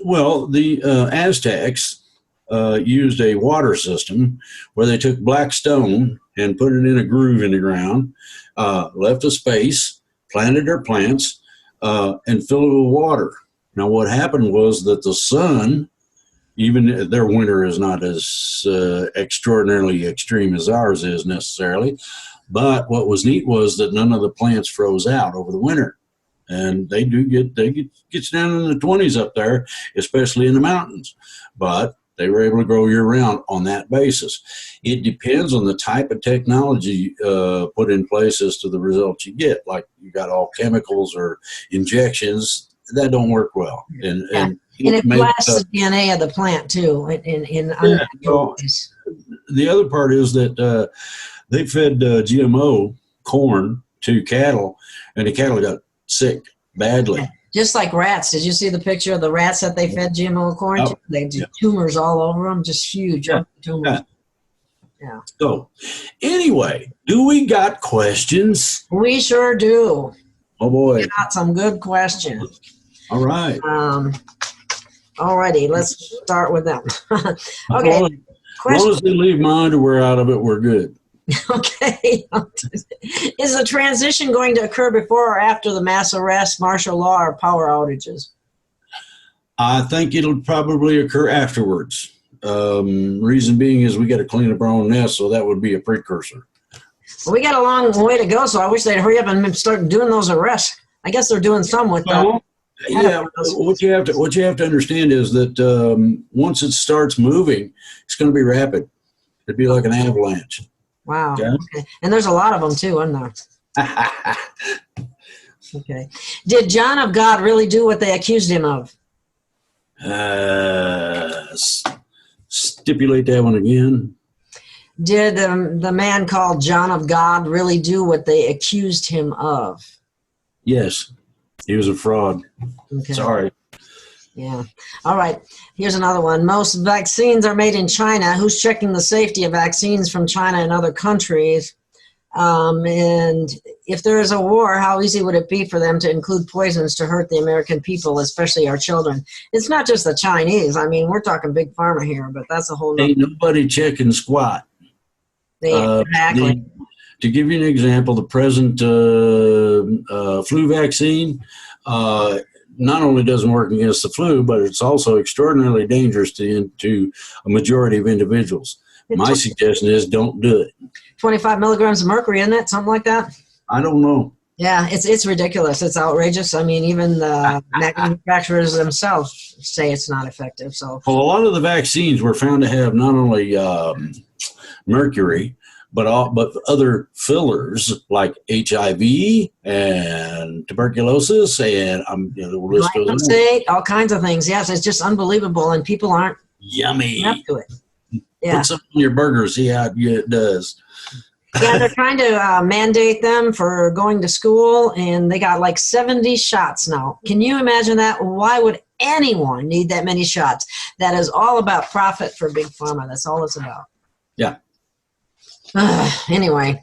Well, the Aztecs used a water system where they took black stone and put it in a groove in the ground, left a space, planted their plants, and filled it with water. Now, what happened was that the sun, even their winter is not as extraordinarily extreme as ours is necessarily, but what was neat was that none of the plants froze out over the winter. And they get down in the 20s up there, especially in the mountains. But they were able to grow year-round on that basis. It depends on the type of technology put in place as to the results you get. Like you got all chemicals or injections, that don't work well. And it blasts the DNA of the plant too. The other part is that they fed GMO corn to cattle, and the cattle got sick badly. Yeah. Just like rats. Did you see the picture of the rats that they fed GMO corn to? They had tumors all over them, just huge tumors. Yeah. So, anyway, do we got questions? We sure do. Oh, boy. We got some good questions. All right. Alrighty, let's start with them. Okay. As long as they leave my underwear out of it, we're good. Okay. Is the transition going to occur before or after the mass arrest, martial law, or power outages? I think it'll probably occur afterwards. Reason being is we got to clean up our own nest, so that would be a precursor. Well, we got a long way to go, so I wish they'd hurry up and start doing those arrests. I guess they're doing some with that. Yeah, what you have to understand is that once it starts moving, it's going to be rapid. It'd be like an avalanche. Wow. Okay? Okay. And there's a lot of them too, isn't there? Okay. Did John of God really do what they accused him of? Stipulate that one again. Did the man called John of God really do what they accused him of? Yes, he was a fraud. Okay. Sorry. Yeah. All right. Here's another one. Most vaccines are made in China. Who's checking the safety of vaccines from China and other countries? And if there is a war, how easy would it be for them to include poisons to hurt the American people, especially our children? It's not just the Chinese. I mean, we're talking big pharma here, but that's a whole nother. Ain't nobody checking squat. Exactly. To give you an example, the present flu vaccine not only doesn't work against the flu, but it's also extraordinarily dangerous to a majority of individuals. My suggestion is don't do it. 25 milligrams of mercury, isn't it? Something like that? I don't know. Yeah, it's ridiculous. It's outrageous. I mean, even the manufacturers themselves say it's not effective. So, well, a lot of the vaccines were found to have not only mercury, but other fillers like HIV and tuberculosis, and the list goes on. All kinds of things. Yes, it's just unbelievable, and people aren't yummy up to it. Yeah. Put some on your burger, see how it does. Yeah, they're trying to mandate them for going to school, and they got like 70 shots now. Can you imagine that? Why would anyone need that many shots? That is all about profit for big pharma. That's all it's about. Yeah. Anyway,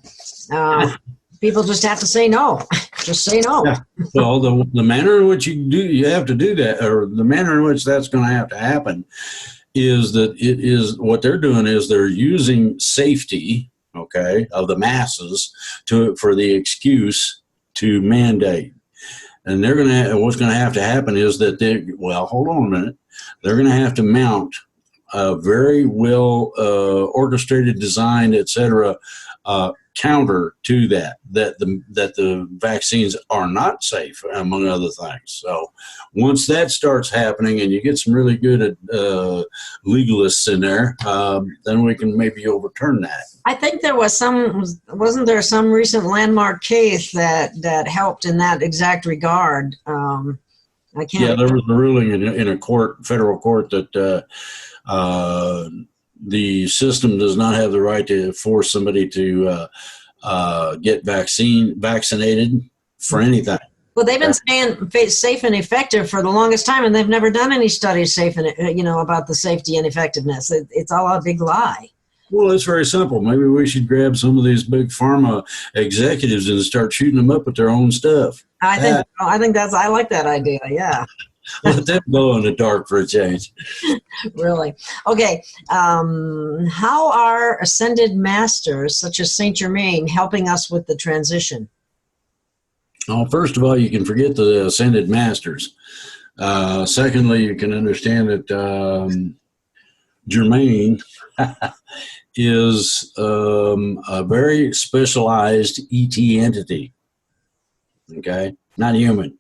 people just have to say no. Just say no. Yeah. Well, the manner in which you have to do that, or the manner in which that's going to have to happen, is that what they're doing is they're using safety, okay, of the masses for the excuse to mandate. And what's going to have to happen is that hold on a minute. They're going to have to mount a very well orchestrated, designed, etc. Counter to that the vaccines are not safe, among other things. So once that starts happening and you get some really good legalists in there, then we can maybe overturn that. I think there was wasn't there some recent landmark case that helped in that exact regard? There was a ruling in a federal court that the system does not have the right to force somebody to get vaccinated for anything. Well, they've been saying safe and effective for the longest time, and they've never done any studies about the safety and effectiveness. It's all a big lie. Well, it's very simple. Maybe we should grab some of these big pharma executives and start shooting them up with their own stuff. I like that idea. Yeah. Let them go in the dark for a change. Really? Okay. How are ascended masters such as Saint Germain helping us with the transition? Well, first of all, you can forget the ascended masters. Secondly, you can understand that Germain is a very specialized ET entity. Okay? Not human.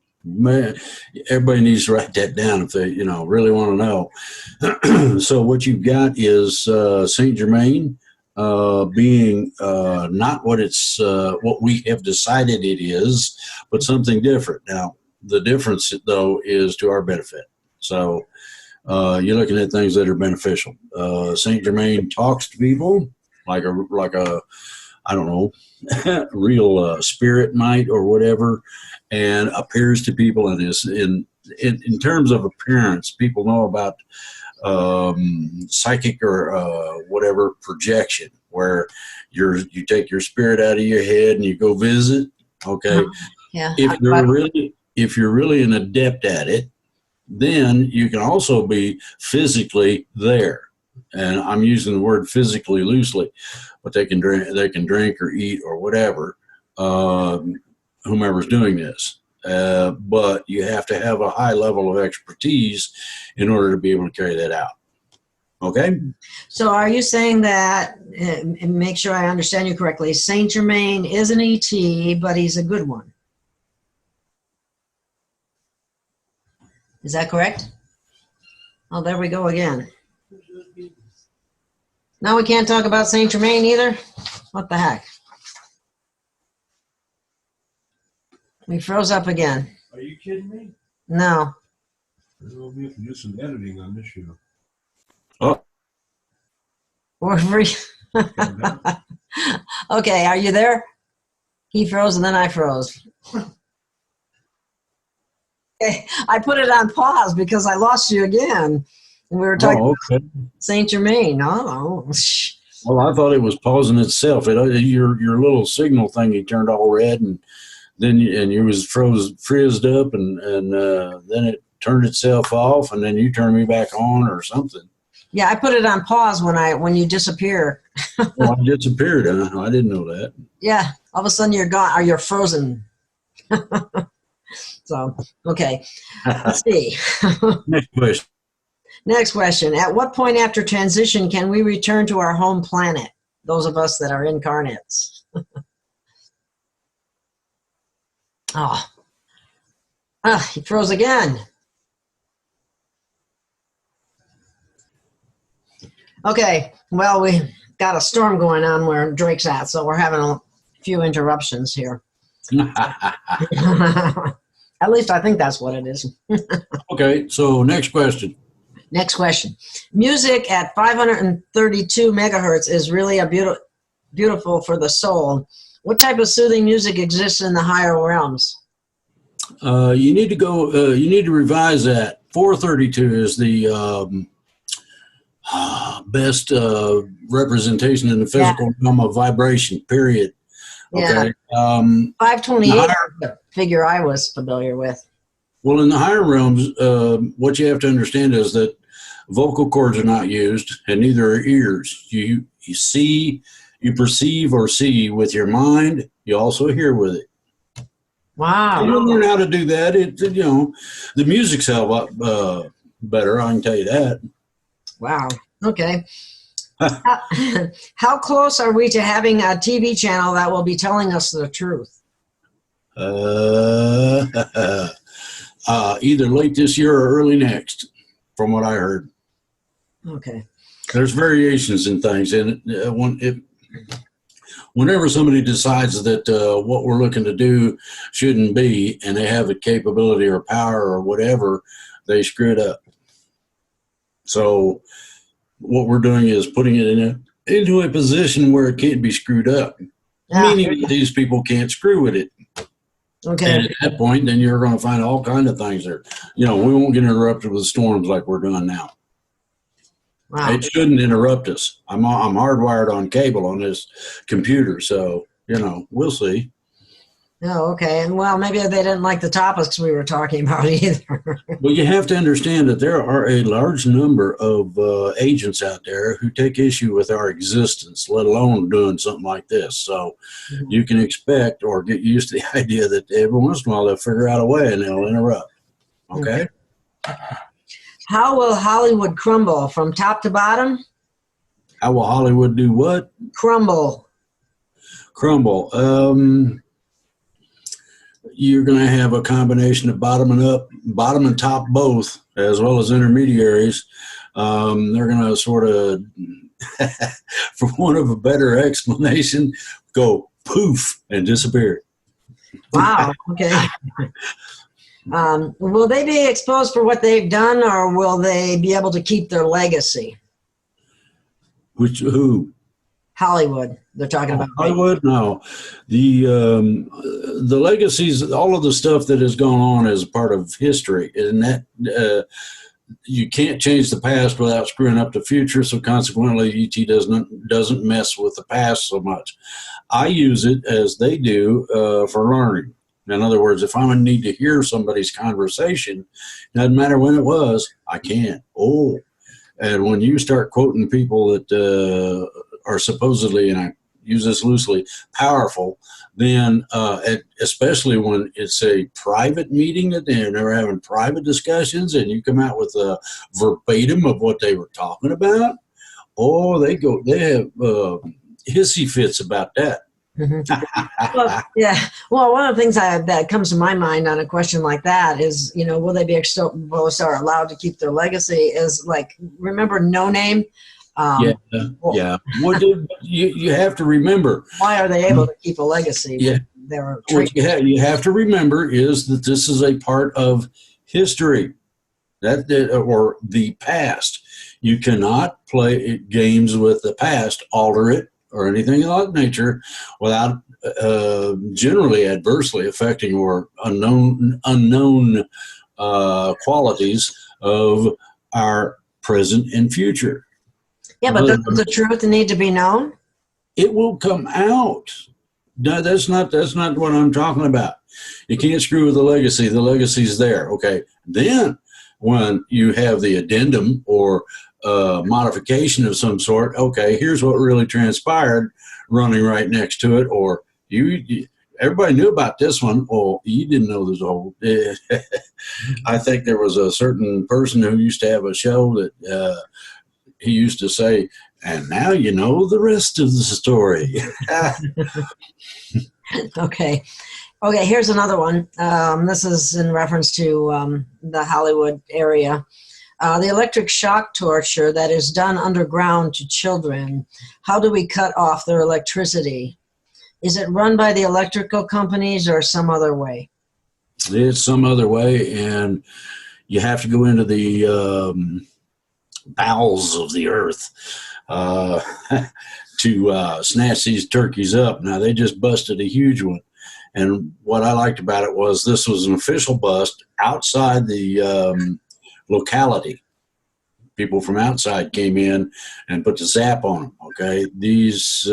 Everybody needs to write that down if they really want to know. So what you've got is Saint Germain being not what we have decided it is, but something different. Now the difference though is to our benefit. So you're looking at things that are beneficial. Saint Germain talks to people like a I don't know, real spirit might or whatever, and appears to people in terms of appearance. People know about psychic or whatever projection, where you take your spirit out of your head and you go visit. Okay, yeah. If you're really an adept at it, then you can also be physically there. And I'm using the word physically loosely, but they can drink or eat or whatever, whomever's doing this. But you have to have a high level of expertise in order to be able to carry that out. Okay? So are you saying that, and make sure I understand you correctly, Saint Germain is an ET, but he's a good one? Is that correct? Oh, there we go again. Now we can't talk about Saint Germain either? What the heck? We froze up again. Are you kidding me? No. We'll have to do some editing on this show. Oh, We're free. Okay, are you there? He froze and then I froze. Okay, I put it on pause because I lost you again. We were talking okay. about Saint Germain. Oh, Well, I thought it was pausing itself. Your little signal thing, you turned all red, and then you was frizzed up, and then it turned itself off, and then you turned me back on or something. yeah, I put it on pause when you disappear. Well, I disappeared. I didn't know that. Yeah, all of a sudden you're gone, or you're frozen. So, okay, let's see. Next question. Next question. At what point after transition can we return to our home planet? Those of us that are incarnates. He froze again. Okay, well, we got a storm going on where Drake's at, so we're having a few interruptions here. At least I think that's what it is. Okay, so next question. Next question. Music at 532 megahertz is really beautiful for the soul. What type of soothing music exists in the higher realms? You need to revise that. 432 is the best representation in the physical realm of vibration, period. Okay. Yeah. 528 is the figure I was familiar with. Well, in the higher realms, what you have to understand is that vocal cords are not used, and neither are ears. You see, you perceive or see with your mind. You also hear with it. Wow. You learn how to do that. The music's a lot better. I can tell you that. Wow. Okay. How close are we to having a TV channel that will be telling us the truth? Either late this year or early next, from what I heard. Okay. There's variations in things, and whenever somebody decides that what we're looking to do shouldn't be, and they have the capability or power or whatever, they screw it up. So what we're doing is putting it into a position where it can't be screwed up, meaning that these people can't screw with it. Okay. And at that point, then you're going to find all kinds of things there. We won't get interrupted with storms like we're doing now. Wow. It shouldn't interrupt us. I'm hardwired on cable on this computer, so we'll see. Oh, okay. Well, maybe they didn't like the topics we were talking about either. Well, you have to understand that there are a large number of agents out there who take issue with our existence, let alone doing something like this. So you can expect or get used to the idea that every once in a while they'll figure out a way and they'll interrupt. Okay? How will Hollywood crumble from top to bottom? How will Hollywood do what? Crumble. You're going to have a combination of bottom and top both, as well as intermediaries. They're going to sort of, for want of a better explanation, go poof and disappear. Wow. Okay. Will they be exposed for what they've done, or will they be able to keep their legacy? Who? Hollywood. They're talking about Hollywood. No, the legacies, all of the stuff that has gone on is part of history, and that you can't change the past without screwing up the future. So consequently, ET doesn't mess with the past so much. I use it as they do for learning. In other words, if I need to hear somebody's conversation, doesn't matter when it was, I can. And when you start quoting people that are supposedly, and I use this loosely, powerful, then especially when it's a private meeting that they're having private discussions and you come out with a verbatim of what they were talking about, they have hissy fits about that. Well, yeah. Well, one of the things that comes to my mind on a question like that is, will they be exposed or allowed to keep their legacy? Is like, remember No Name? Yeah, yeah. What you have to remember? Why are they able to keep a legacy? Yeah. What you have to remember is that this is a part of history, or the past. You cannot play games with the past, alter it, or anything of that nature without generally adversely affecting or unknown qualities of our present and future. Yeah, but doesn't the truth need to be known? It will come out. No, that's not what I'm talking about. You can't screw with the legacy. The legacy's there. Okay. Then when you have the addendum or modification of some sort, okay, here's what really transpired running right next to it, or everybody knew about this one. Oh, you didn't know this whole. I think there was a certain person who used to have a show that he used to say, and now you know the rest of the story. Okay. Here's another one. This is in reference to the Hollywood area. The electric shock torture that is done underground to children. How do we cut off their electricity? Is it run by the electrical companies or some other way? It's some other way, and you have to go into the bowels of the earth to snatch these turkeys up. Now, they just busted a huge one. And what I liked about it was this was an official bust outside the locality. People from outside came in and put the zap on them, okay? These,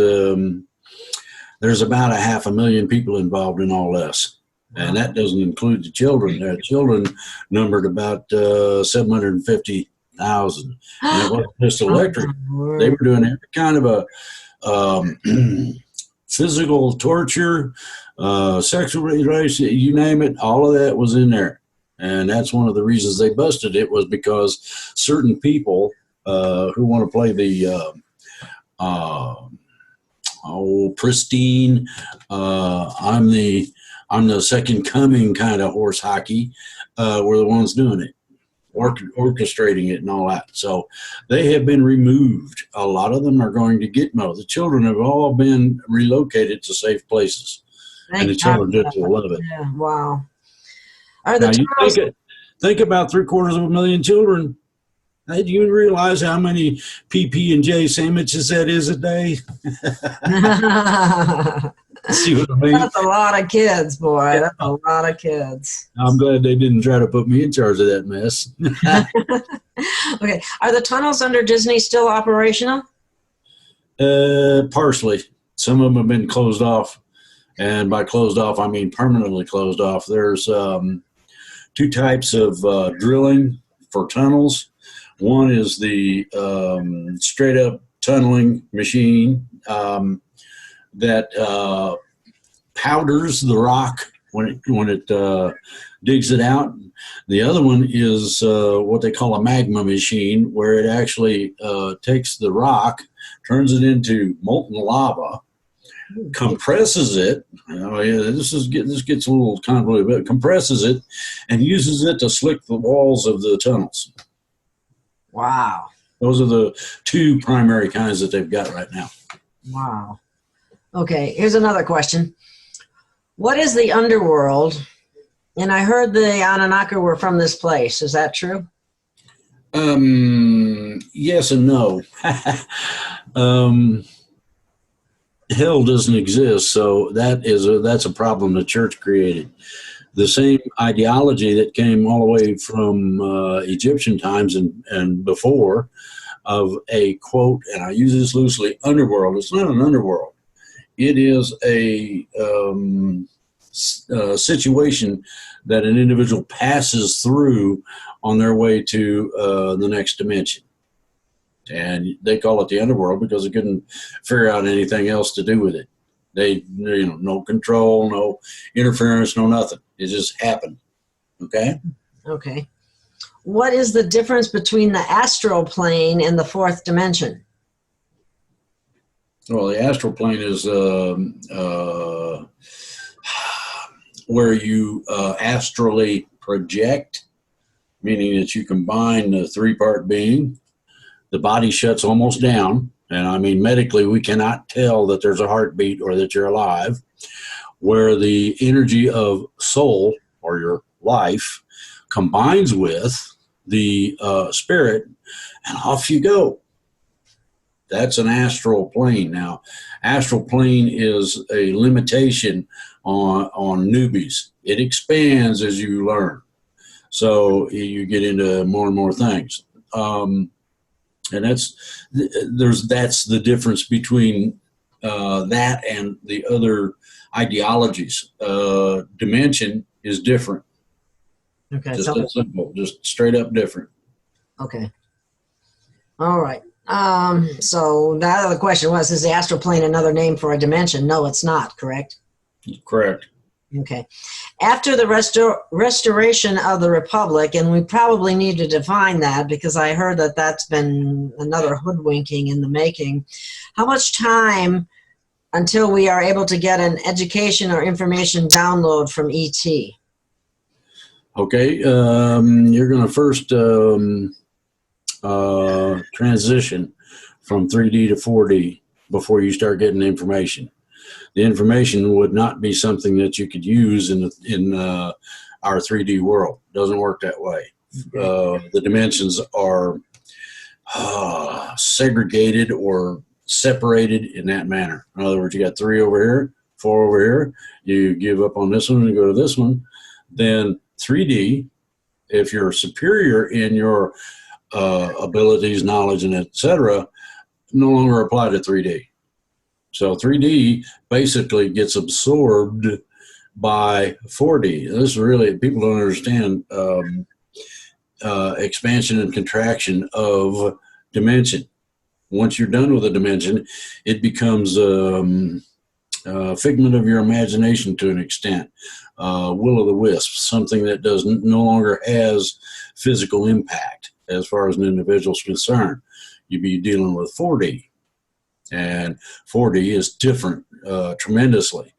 there's about 500,000 people involved in all this. And that doesn't include the children. The children numbered about 750,000. And it wasn't just electric. They were doing every kind of a physical torture, sexual relation, you name it, all of that was in there. And that's one of the reasons they busted it, was because certain people who want to play the pristine, I'm the second coming kind of horse hockey, were the ones doing it, orchestrating it and all that. So they have been removed. A lot of them are going to Gitmo. The children have all been relocated to safe places. And the children just love it. Yeah, wow. Now, you think about 750,000 children. Hey, do you realize how many PB&J sandwiches that is a day? See what I mean? That's a lot of kids, boy. Yeah. That's a lot of kids. I'm glad they didn't try to put me in charge of that mess. Okay. Are the tunnels under Disney still operational? Partially. Some of them have been closed off. And by closed off, I mean permanently closed off. There's two types of drilling for tunnels. One is the straight up tunneling machine that powders the rock when it digs it out. The other one is what they call a magma machine, where it actually takes the rock, turns it into molten lava, compresses it. This gets a little convoluted, but compresses it and uses it to slick the walls of the tunnels. Wow. Those are the two primary kinds that they've got right now. Wow. Okay, here's another question. What is the underworld? And I heard the Anunnaki were from this place. Is that true? Yes and no. Hell doesn't exist, so that's a problem the church created. The same ideology that came all the way from Egyptian times and before, of a quote, and I use this loosely, underworld. It's not an underworld. It is a situation that an individual passes through on their way to the next dimension. And they call it the underworld because they couldn't figure out anything else to do with it. They, no control, no interference, no nothing. It just happened. Okay? Okay. What is the difference between the astral plane and the fourth dimension? Well, the astral plane is where you astrally project, meaning that you combine the three-part being. The body shuts almost down, and I mean medically we cannot tell that there's a heartbeat or that you're alive, where the energy of soul or your life combines with the spirit, and off you go. That's an astral plane. Now, astral plane is a limitation on newbies. It expands as you learn. So you get into more and more things. And that's the difference between that and the other ideologies. Dimension is different. Okay. Just that simple. Just straight up different. Okay. All right. So the other question was, is the astral plane another name for a dimension? No, it's not, correct? Correct. Okay. After the restoration of the Republic, and we probably need to define that because I heard that that's been another hoodwinking in the making. How much time until we are able to get an education or information download from ET? Okay. You're going to first transition from 3D to 4D before you start getting information. The information would not be something that you could use in our 3D world. It doesn't work that way. The dimensions are segregated or separated in that manner. In other words, you got 3 over here, 4 over here. You give up on this one and go to this one. Then 3D, if you're superior in your abilities, knowledge, and etc., no longer apply to 3D. So 3D basically gets absorbed by 4D. This is really, people don't understand expansion and contraction of dimension. Once you're done with a dimension, it becomes a figment of your imagination to an extent. Will o' the wisp, something that no longer has physical impact as far as an individual is concerned. You'd be dealing with 4D. And 4D is different tremendously.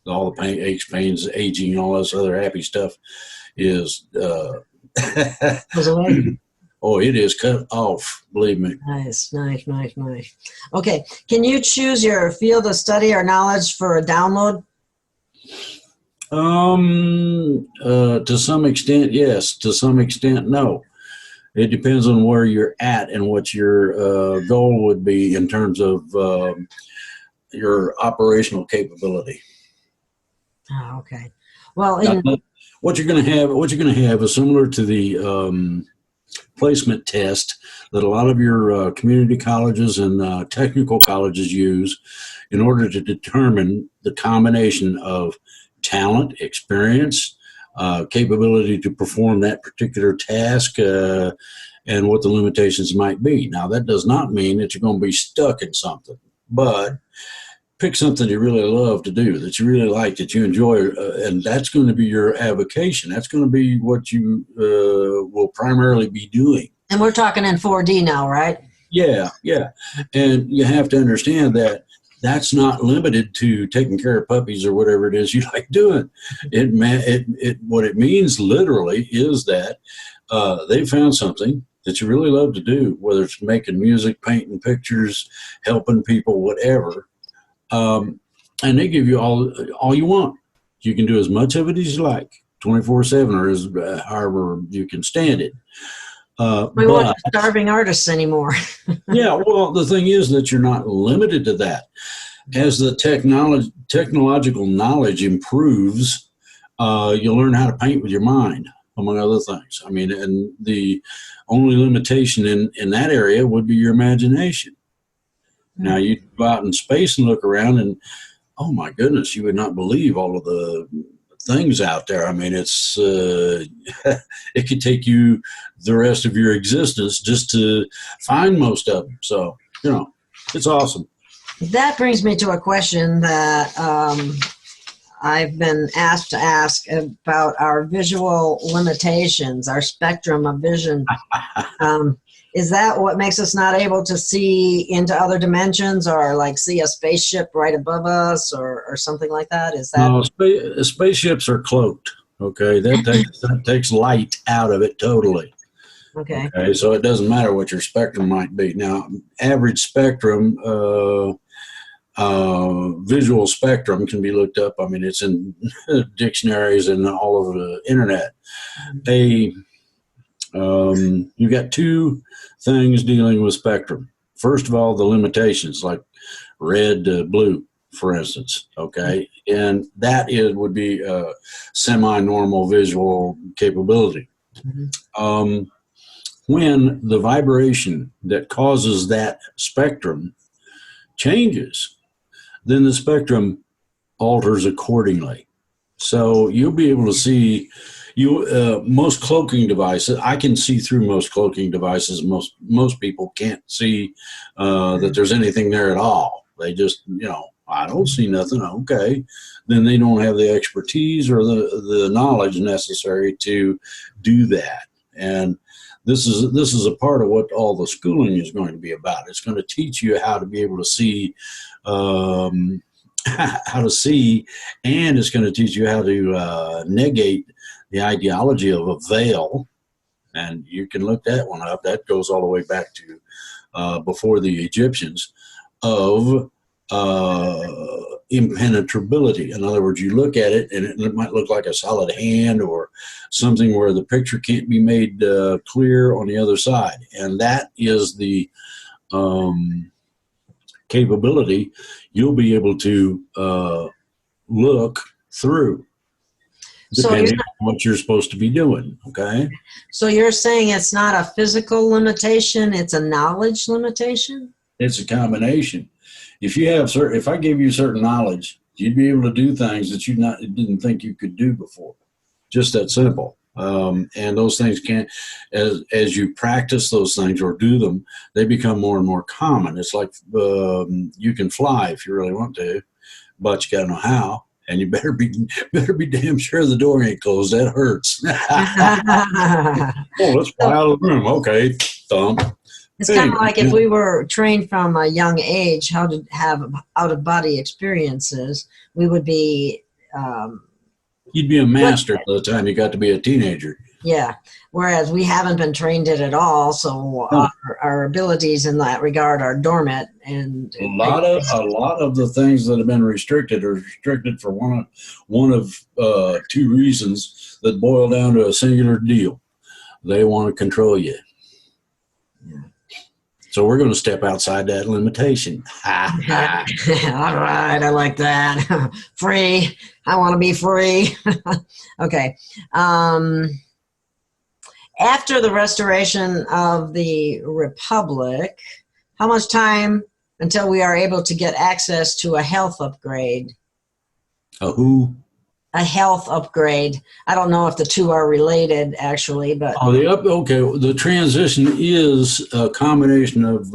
All the pain, aches, pains, aging, and all this other happy stuff is oh, it is cut off, believe me. Nice. Okay, can you choose your field of study or knowledge for a download? To some extent, yes. To some extent, no. It depends on where you're at and what your goal would be in terms of your operational capability. Oh, okay. Well, what you're going to have is similar to the placement test that a lot of your community colleges and technical colleges use in order to determine the combination of talent, experience, capability to perform that particular task, and what the limitations might be. Now, that does not mean that you're going to be stuck in something, but pick something you really love to do, that you really like, that you enjoy, and that's going to be your avocation. That's going to be what you will primarily be doing. And we're talking in 4D now, right? Yeah. And you have to understand that that's not limited to taking care of puppies or whatever it is you like doing. What it means literally is that they found something that you really love to do, whether it's making music, painting pictures, helping people, whatever. And they give you all you want. You can do as much of it as you like, 24/7, or as however you can stand it. We want starving artists anymore. Yeah, well, the thing is that you're not limited to that. As the technological knowledge improves, you'll learn how to paint with your mind, among other things. I mean, and the only limitation in that area would be your imagination. Now, you go out in space and look around, and oh my goodness, you would not believe all of the things out there. I mean, it's it could take you the rest of your existence just to find most of them. So, it's awesome. That brings me to a question that I've been asked to ask about our visual limitations, our spectrum of vision. Is that what makes us not able to see into other dimensions, or like see a spaceship right above us, or something like that? Is that? No, spaceships are cloaked. Okay, that takes light out of it totally. Okay. Okay, so it doesn't matter what your spectrum might be. Now, average spectrum, visual spectrum can be looked up. I mean, it's in dictionaries and all over the internet. You've got two things dealing with spectrum. First of all, the limitations, like red to blue, for instance. Okay, and that would be a semi-normal visual capability. Mm-hmm. When the vibration that causes that spectrum changes, then the spectrum alters accordingly. So you'll be able to see most cloaking devices. I can see through most cloaking devices. Most people can't see that there's anything there at all. They just, I don't see nothing. Okay, then they don't have the expertise or the knowledge necessary to do that. And this is a part of what all the schooling is going to be about. It's going to teach you how to be able to see, and it's going to teach you how to negate the ideology of a veil. And you can look that one up. That goes all the way back to before the Egyptians, of impenetrability. In other words, you look at it and it might look like a solid hand or something where the picture can't be made clear on the other side. And that is the capability you'll be able to look through, depending on what you're supposed to be doing. Okay. So you're saying it's not a physical limitation, it's a knowledge limitation? It's a combination. If I gave you certain knowledge, you'd be able to do things that you didn't think you could do before. Just that simple. And those things can't, as you practice those things or do them, they become more and more common. It's like you can fly if you really want to, but you got to know how. And you better be damn sure the door ain't closed. That hurts. Oh, let's fly out of the room. Okay, thump. It's kind of like if we were trained from a young age how to have out-of-body experiences, we would be... You'd be a master by the time you got to be a teenager. Yeah, whereas we haven't been trained in it at all, so our abilities in that regard are dormant. And a lot of the things that have been restricted are restricted for one of two reasons that boil down to a singular deal. They want to control you. So we're going to step outside that limitation. All right, I like that. Free. I want to be free. Okay. After the restoration of the Republic, how much time until we are able to get access to a health upgrade? A who? A health upgrade. I don't know if the two are related, actually, but... The transition is a combination of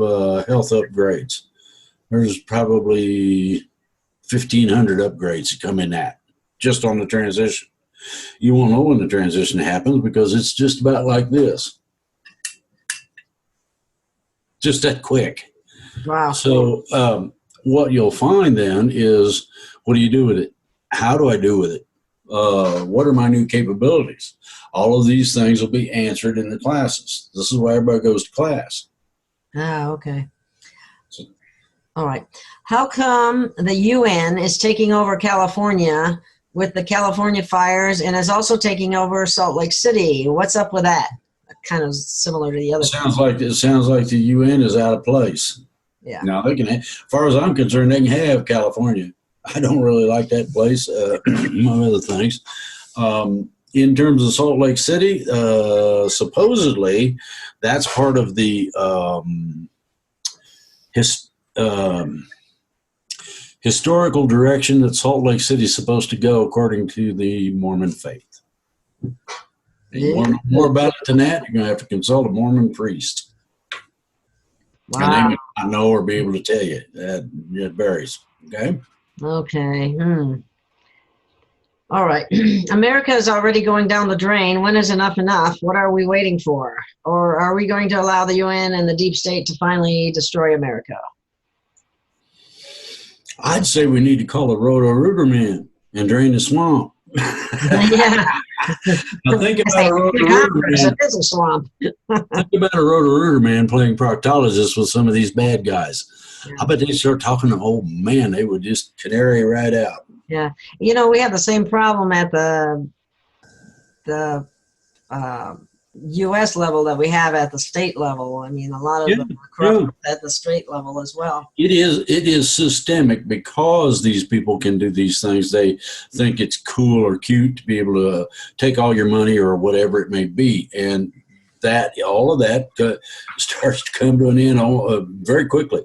health upgrades. There's probably 1,500 upgrades that come in that, just on the transition. You won't know when the transition happens because it's just about like this. Just that quick. Wow. So what you'll find then is, what do you do with it? How do I do with it? What are my new capabilities? All of these things will be answered in the classes. This is why everybody goes to class. Okay. All right. How come the UN is taking over California with the California fires and is also taking over Salt Lake City? What's up with that? Kind of similar to the other. It sounds like the UN is out of place. Yeah. Now they can, as far as I'm concerned, they can have California. I don't really like that place, among other things. In terms of Salt Lake City, supposedly that's part of the historical direction that Salt Lake City is supposed to go according to the Mormon faith. And you want to know more about it than that, you're going to have to consult a Mormon priest. Wow. And they may not know or be able to tell you. It varies. Okay? Okay. All right. America is already going down the drain. When is enough enough? What are we waiting for? Or are we going to allow the UN and the deep state to finally destroy America? I'd say we need to call a roto-rooter man and drain the swamp. Yeah. Now think about a roto-rooter man. It is a swamp. Think about a roto-rooter man playing proctologist with some of these bad guys. Yeah. I bet they start talking to, oh man, they would just canary right out. Yeah. You know, we have the same problem at the U.S. level that we have at the state level. I mean, a lot of them are corrupt at the state level as well. It is systemic because these people can do these things. They think it's cool or cute to be able to take all your money or whatever it may be. And that all of that starts to come to an end very quickly.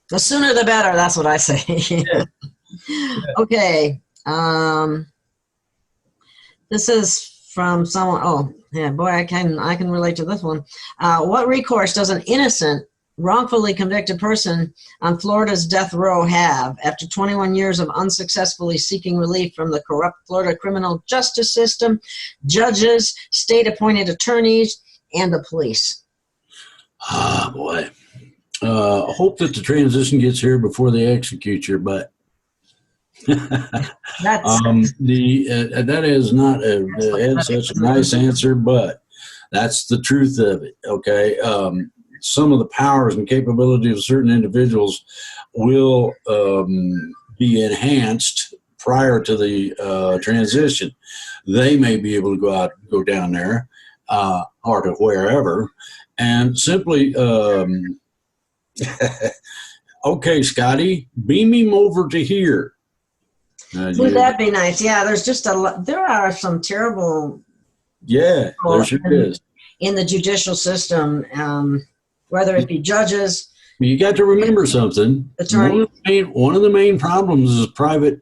The sooner the better, that's what I say. Yeah. Okay. This is from someone. Oh, yeah, boy, I can relate to this one. What recourse does an innocent, wrongfully convicted person on Florida's death row have after 21 years of unsuccessfully seeking relief from the corrupt Florida criminal justice system, judges, state-appointed attorneys, and the police? Ah, boy. Hope that the transition gets here before they execute your butt. That is not such a nice answer, but that's the truth of it. Okay, some of the powers and capabilities of certain individuals will be enhanced prior to the transition. They may be able to go down there, or to wherever, and simply. Okay, Scotty, beam him over to here. Would that be nice? Yeah, there's just there are some terrible. Yeah, there sure is. In the judicial system, whether it be judges. You got to remember something. One of the main problems is private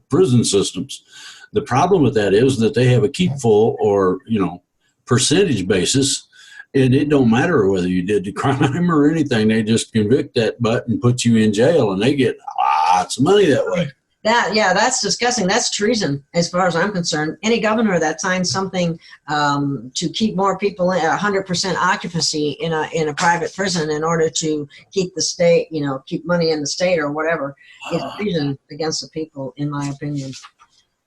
prison systems. The problem with that is that they have a keep full or, percentage basis, and it don't matter whether you did the crime or anything. They just convict that butt and put you in jail, and they get lots of money that way. That's disgusting. That's treason, as far as I'm concerned. Any governor that signs something to keep more people at 100% occupancy in a private prison in order to keep the state, keep money in the state or whatever, is treason against the people, in my opinion.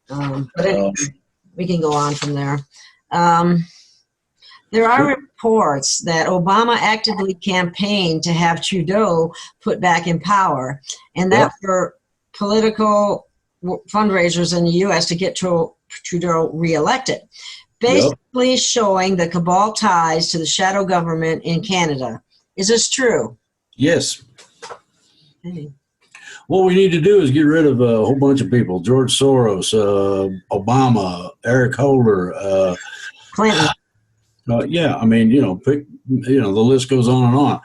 But anyway, we can go on from there. There are reports that Obama actively campaigned to have Trudeau put back in power, and that for political fundraisers in the U.S. to get Trudeau reelected, basically showing the cabal ties to the shadow government in Canada. Is this true? Yes. Okay. What we need to do is get rid of a whole bunch of people: George Soros, Obama, Eric Holder, Clinton. Pick. The list goes on and on.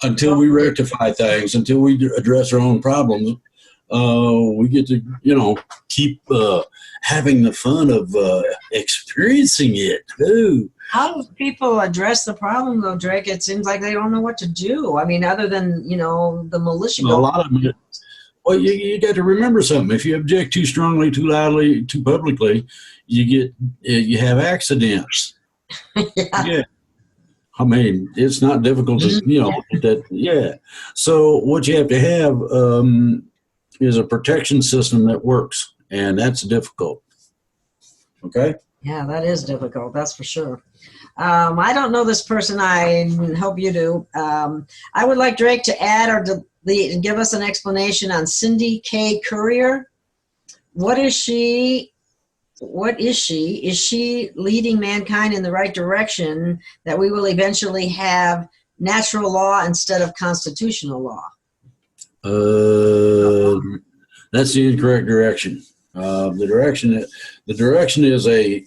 Until we rectify things, until we address our own problems. We get to, keep having the fun of experiencing it. Ooh. How do people address the problem, though, Drake? It seems like they don't know what to do. I mean, other than, the militia. A lot of them. Well, you got to remember something. If you object too strongly, too loudly, too publicly, you have accidents. Yeah. I mean, it's not difficult to, So what you have to have is a protection system that works, and that's difficult. Okay? Yeah, that is difficult. That's for sure. I don't know this person. I hope you do. I would like Drake to add or give us an explanation on Cindy K. Courier. What is she? Is she leading mankind in the right direction that we will eventually have natural law instead of constitutional law? That's the incorrect direction. The direction is a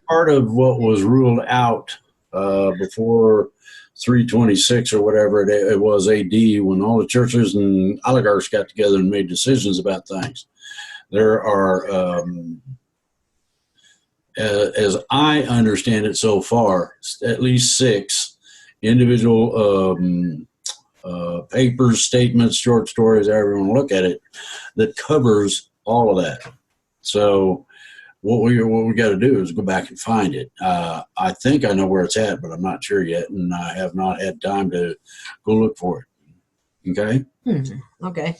part of what was ruled out before 326 or whatever it was AD, when all the churches and oligarchs got together and made decisions about things. There are, as I understand it so far, at least 6 individual papers, statements, short stories, however you want to look at it, that covers all of that. So what we got to do is go back and find it. I think I know where it's at, but I'm not sure yet, and I have not had time to go look for it. Okay? Okay.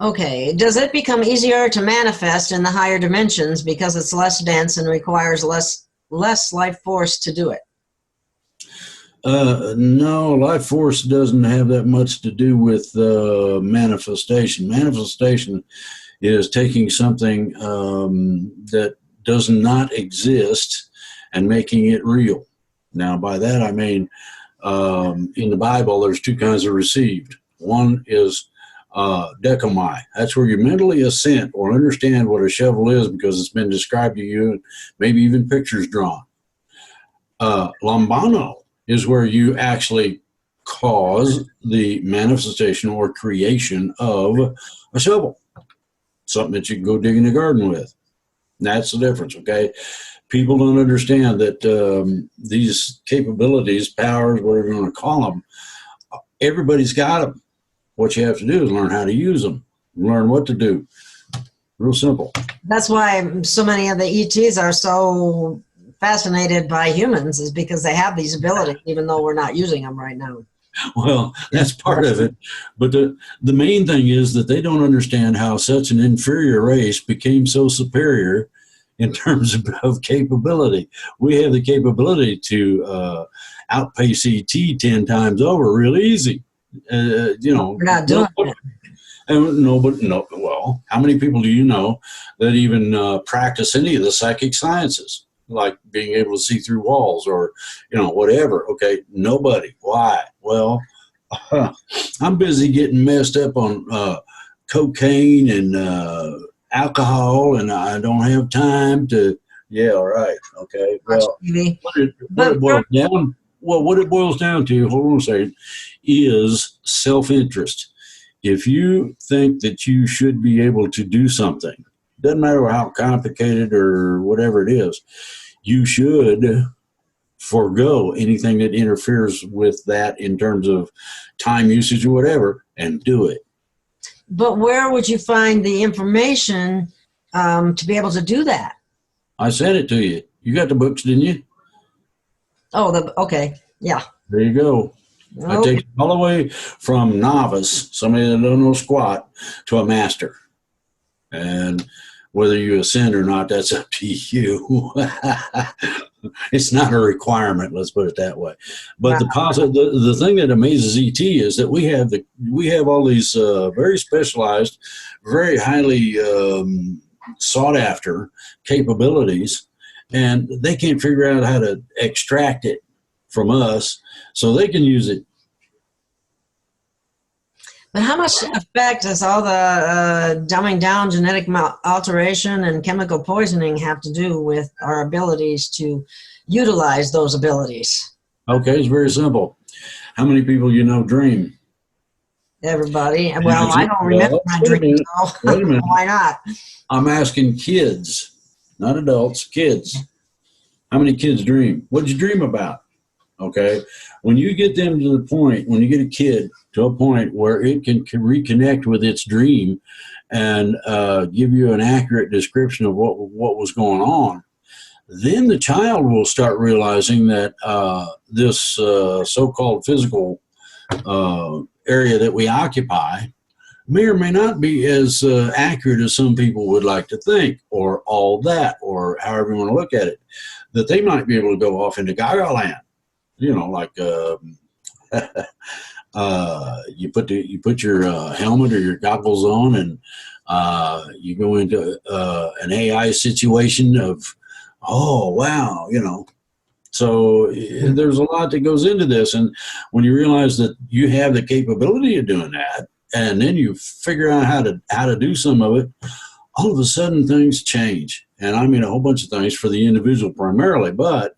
Okay. Does it become easier to manifest in the higher dimensions because it's less dense and requires less life force to do it? No, life force doesn't have that much to do with manifestation. Manifestation is taking something that does not exist and making it real. Now, by that I mean, in the Bible, there's two kinds of received. One is decamai. That's where you mentally assent or understand what a shovel is because it's been described to you, and maybe even pictures drawn. Lambano is where you actually cause the manifestation or creation of a shovel, something that you can go dig in the garden with. And that's the difference, okay? People don't understand that these capabilities, powers, whatever you want to call them, everybody's got them. What you have to do is learn how to use them, learn what to do. Real simple. That's why so many of the ETs are so fascinated by humans, is because they have these abilities, even though we're not using them right now. Well, that's part of it. But the main thing is that they don't understand how such an inferior race became so superior in terms of capability. We have the capability to outpace ET 10 times over real easy. We're not doing it. Well, how many people do you know that even practice any of the psychic sciences, like being able to see through walls or, whatever? Okay, nobody. Why? Well, I'm busy getting messed up on cocaine and alcohol, and I don't have time to. Yeah, all right. Okay. Well, what it boils down to, hold on a second, is self-interest. If you think that you should be able to do something, doesn't matter how complicated or whatever it is, you should forego anything that interferes with that in terms of time usage or whatever, and do it. But where would you find the information to be able to do that? I sent it to you. You got the books, didn't you? Oh, okay. Yeah. There you go. Okay. I take it all the way from novice, somebody that don't know squat, to a master. And whether you ascend or not, that's up to you. It's not a requirement, let's put it that way. But the thing that amazes ET is that we have all these very specialized, very highly sought after capabilities, and they can't figure out how to extract it from us so they can use it. But how much effect does all the dumbing down, genetic alteration, and chemical poisoning have to do with our abilities to utilize those abilities? Okay, it's very simple. How many people dream? Everybody. Well, I don't remember my dreams, so Wait a minute. Why not? I'm asking kids, not adults, kids. How many kids dream? What did you dream about? Okay, when you get them to the point, when you get a kid to a point where it can reconnect with its dream and give you an accurate description of what was going on, then the child will start realizing that this so-called physical area that we occupy may or may not be as accurate as some people would like to think, or all that, or however you want to look at it, that they might be able to go off into Gaia land. Like you put your helmet or your goggles on, and you go into an AI situation of, oh wow, So there's a lot that goes into this, and when you realize that you have the capability of doing that, and then you figure out how to do some of it, all of a sudden things change. And I mean a whole bunch of things for the individual primarily, but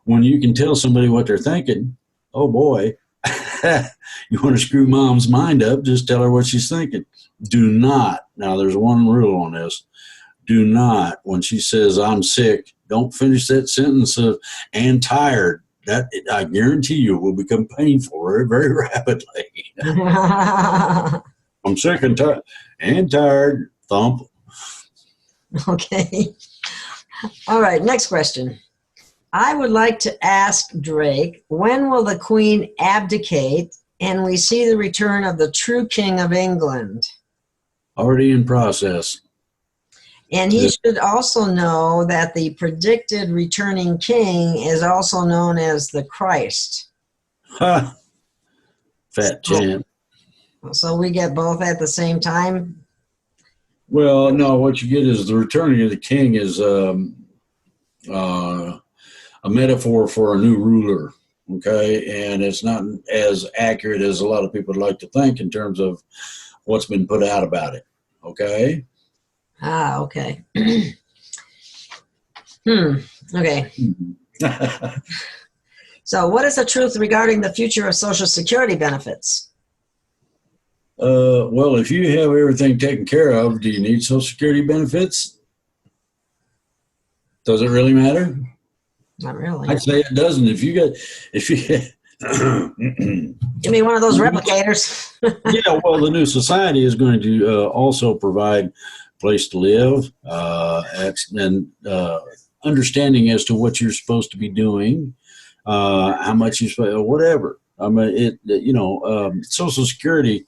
when you can tell somebody what they're thinking, oh boy, you want to screw mom's mind up, just tell her what she's thinking. Do not, now there's one rule on this, do not, when she says I'm sick, don't finish that sentence of and tired. that I guarantee you will become painful very, very rapidly. I'm sick and tired. Thump. Okay. All right, next question. I would like to ask Drake, when will the Queen abdicate and we see the return of the true King of England? Already in process. And he should also know that the predicted returning king is also known as the Christ. Ha! Fat champ. So we get both at the same time? Well, no, what you get is the returning of the king is a metaphor for a new ruler, okay? And it's not as accurate as a lot of people would like to think in terms of what's been put out about it, okay? Ah, okay. Okay. So what is the truth regarding the future of Social Security benefits? Well, if you have everything taken care of, do you need Social Security benefits? Does it really matter? Not really. I'd say it doesn't. If you Give me one of those replicators. yeah, well, the new society is going to also provide place to live and understanding as to what you're supposed to be doing, how much you spend, whatever. I mean, Social Security,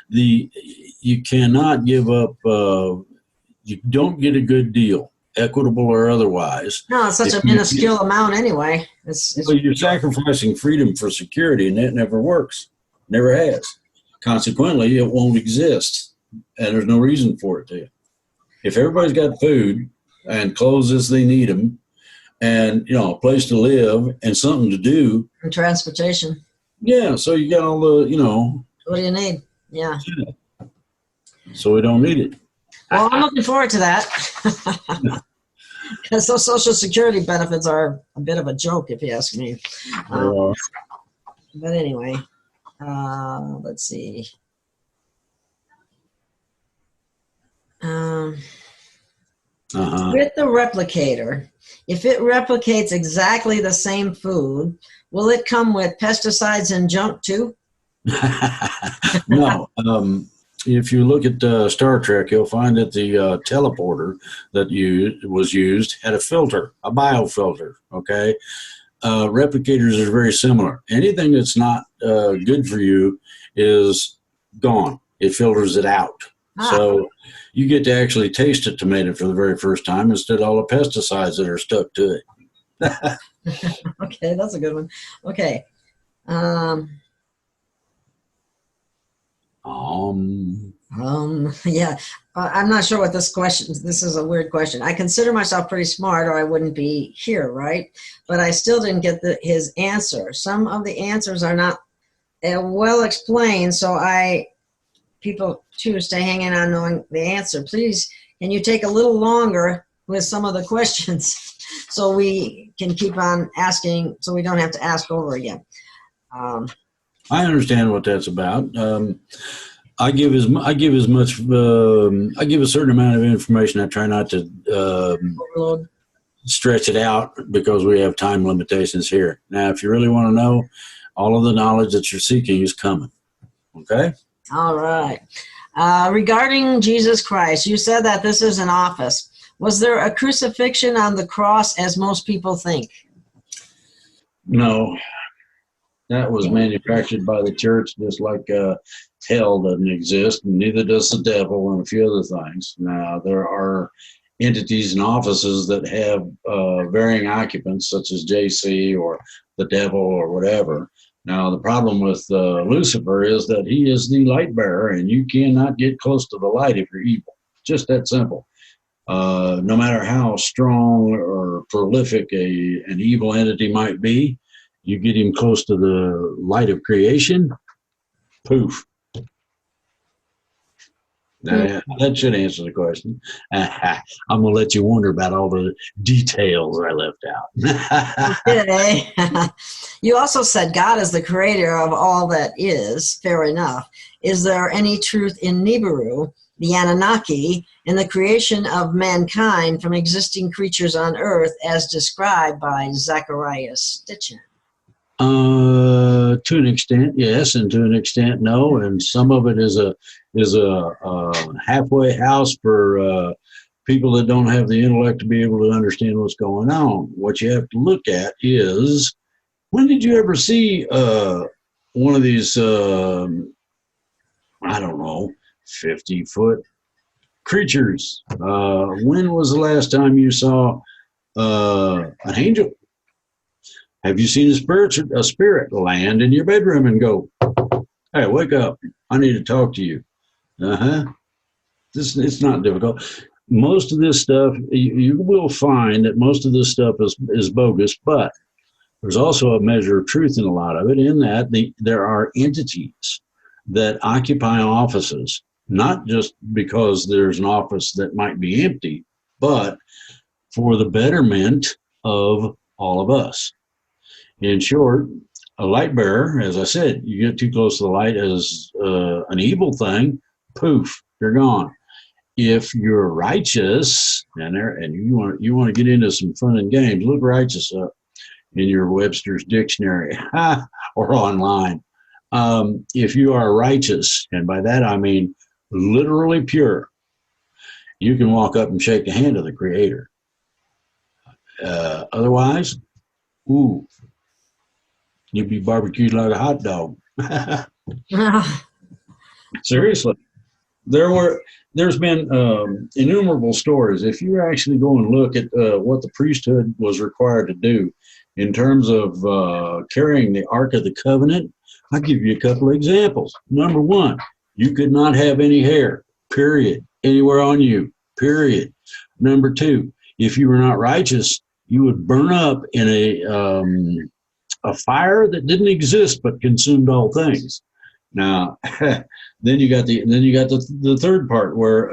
you cannot give up. You don't get a good deal, equitable or otherwise. No, it's such a minuscule amount anyway. So you're sacrificing freedom for security, and that never works. Never has. Consequently, it won't exist, and there's no reason for it to. If everybody's got food and clothes as they need them, and a place to live and something to do, and transportation. Yeah, so you got all the What do you need? Yeah. So we don't need it. Well, I'm looking forward to that. Because those Social Security benefits are a bit of a joke, if you ask me. But anyway, let's see. With the replicator, if it replicates exactly the same food, will it come with pesticides and junk too? No. If you look at Star Trek, you'll find that the teleporter that was used had a filter, a biofilter, okay? Replicators are very similar. Anything that's not good for you is gone. It filters it out. So you get to actually taste a tomato for the very first time instead of all the pesticides that are stuck to it. Okay, that's a good one. Okay. Yeah, I'm not sure what this is a weird question. I consider myself pretty smart or I wouldn't be here, right? But I still didn't get his answer. Some of the answers are not well explained, so people choose to hang in on knowing the answer. Please, can you take a little longer with some of the questions so we can keep on asking so we don't have to ask over again? I understand what that's about. I give a certain amount of information. I try not to stretch it out because we have time limitations here. Now, if you really want to know, all of the knowledge that you're seeking is coming. Okay? All right. Regarding Jesus Christ, you said that this is an office. Was there a crucifixion on the cross as most people think? No. That was manufactured by the church, just like hell doesn't exist, and neither does the devil and a few other things. Now, there are entities and offices that have varying occupants, such as JC or the devil or whatever. Now, the problem with Lucifer is that he is the light bearer, and you cannot get close to the light if you're evil. Just that simple. No matter how strong or prolific an evil entity might be, you get him close to the light of creation, poof. Now, that should answer the question. I'm going to let you wonder about all the details I left out. Okay. You also said God is the creator of all that is. Fair enough. Is there any truth in Nibiru, the Anunnaki, in the creation of mankind from existing creatures on Earth as described by Zacharias Stitchin? To an extent, yes, and to an extent, no. And some of it is a halfway house for people that don't have the intellect to be able to understand what's going on. What you have to look at is, when did you ever see one of these, I don't know, 50-foot creatures? When was the last time you saw an angel? Have you seen a spirit land in your bedroom and go, "Hey, wake up! I need to talk to you"? It's not difficult. Most of this stuff, you will find that most of this stuff is bogus, but there's also a measure of truth in a lot of it, in that there are entities that occupy offices, not just because there's an office that might be empty, but for the betterment of all of us. In short, a light bearer, as I said, you get too close to the light as an evil thing, poof, you're gone. If you're righteous, and you want to get into some fun and games, look righteous up in your Webster's dictionary or online. If you are righteous, and by that I mean literally pure, you can walk up and shake the hand of the Creator. Otherwise, you'd be barbecued like a hot dog. Seriously. There's been innumerable stories. If you actually go and look at what the priesthood was required to do in terms of carrying the Ark of the Covenant, I'll give you a couple of examples. Number one, you could not have any hair, period, anywhere on you, period. Number two, if you were not righteous, you would burn up in a fire that didn't exist but consumed all things. Now, then you got the third part, where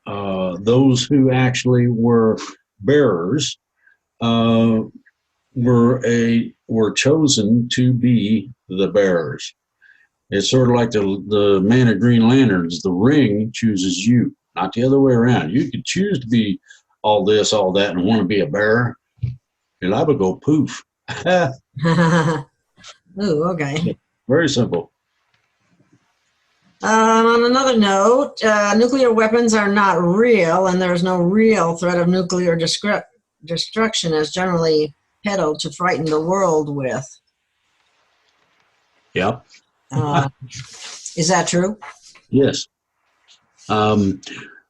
those who actually were bearers were chosen to be the bearers. It's sort of like the man of Green Lanterns. The ring chooses you, not the other way around. You could choose to be all this, all that, and want to be a bearer. Your life would go poof. Ooh, okay. Very simple. On another note, nuclear weapons are not real, and there's no real threat of nuclear destruction as generally peddled to frighten the world with. Yep. Is that true? Yes.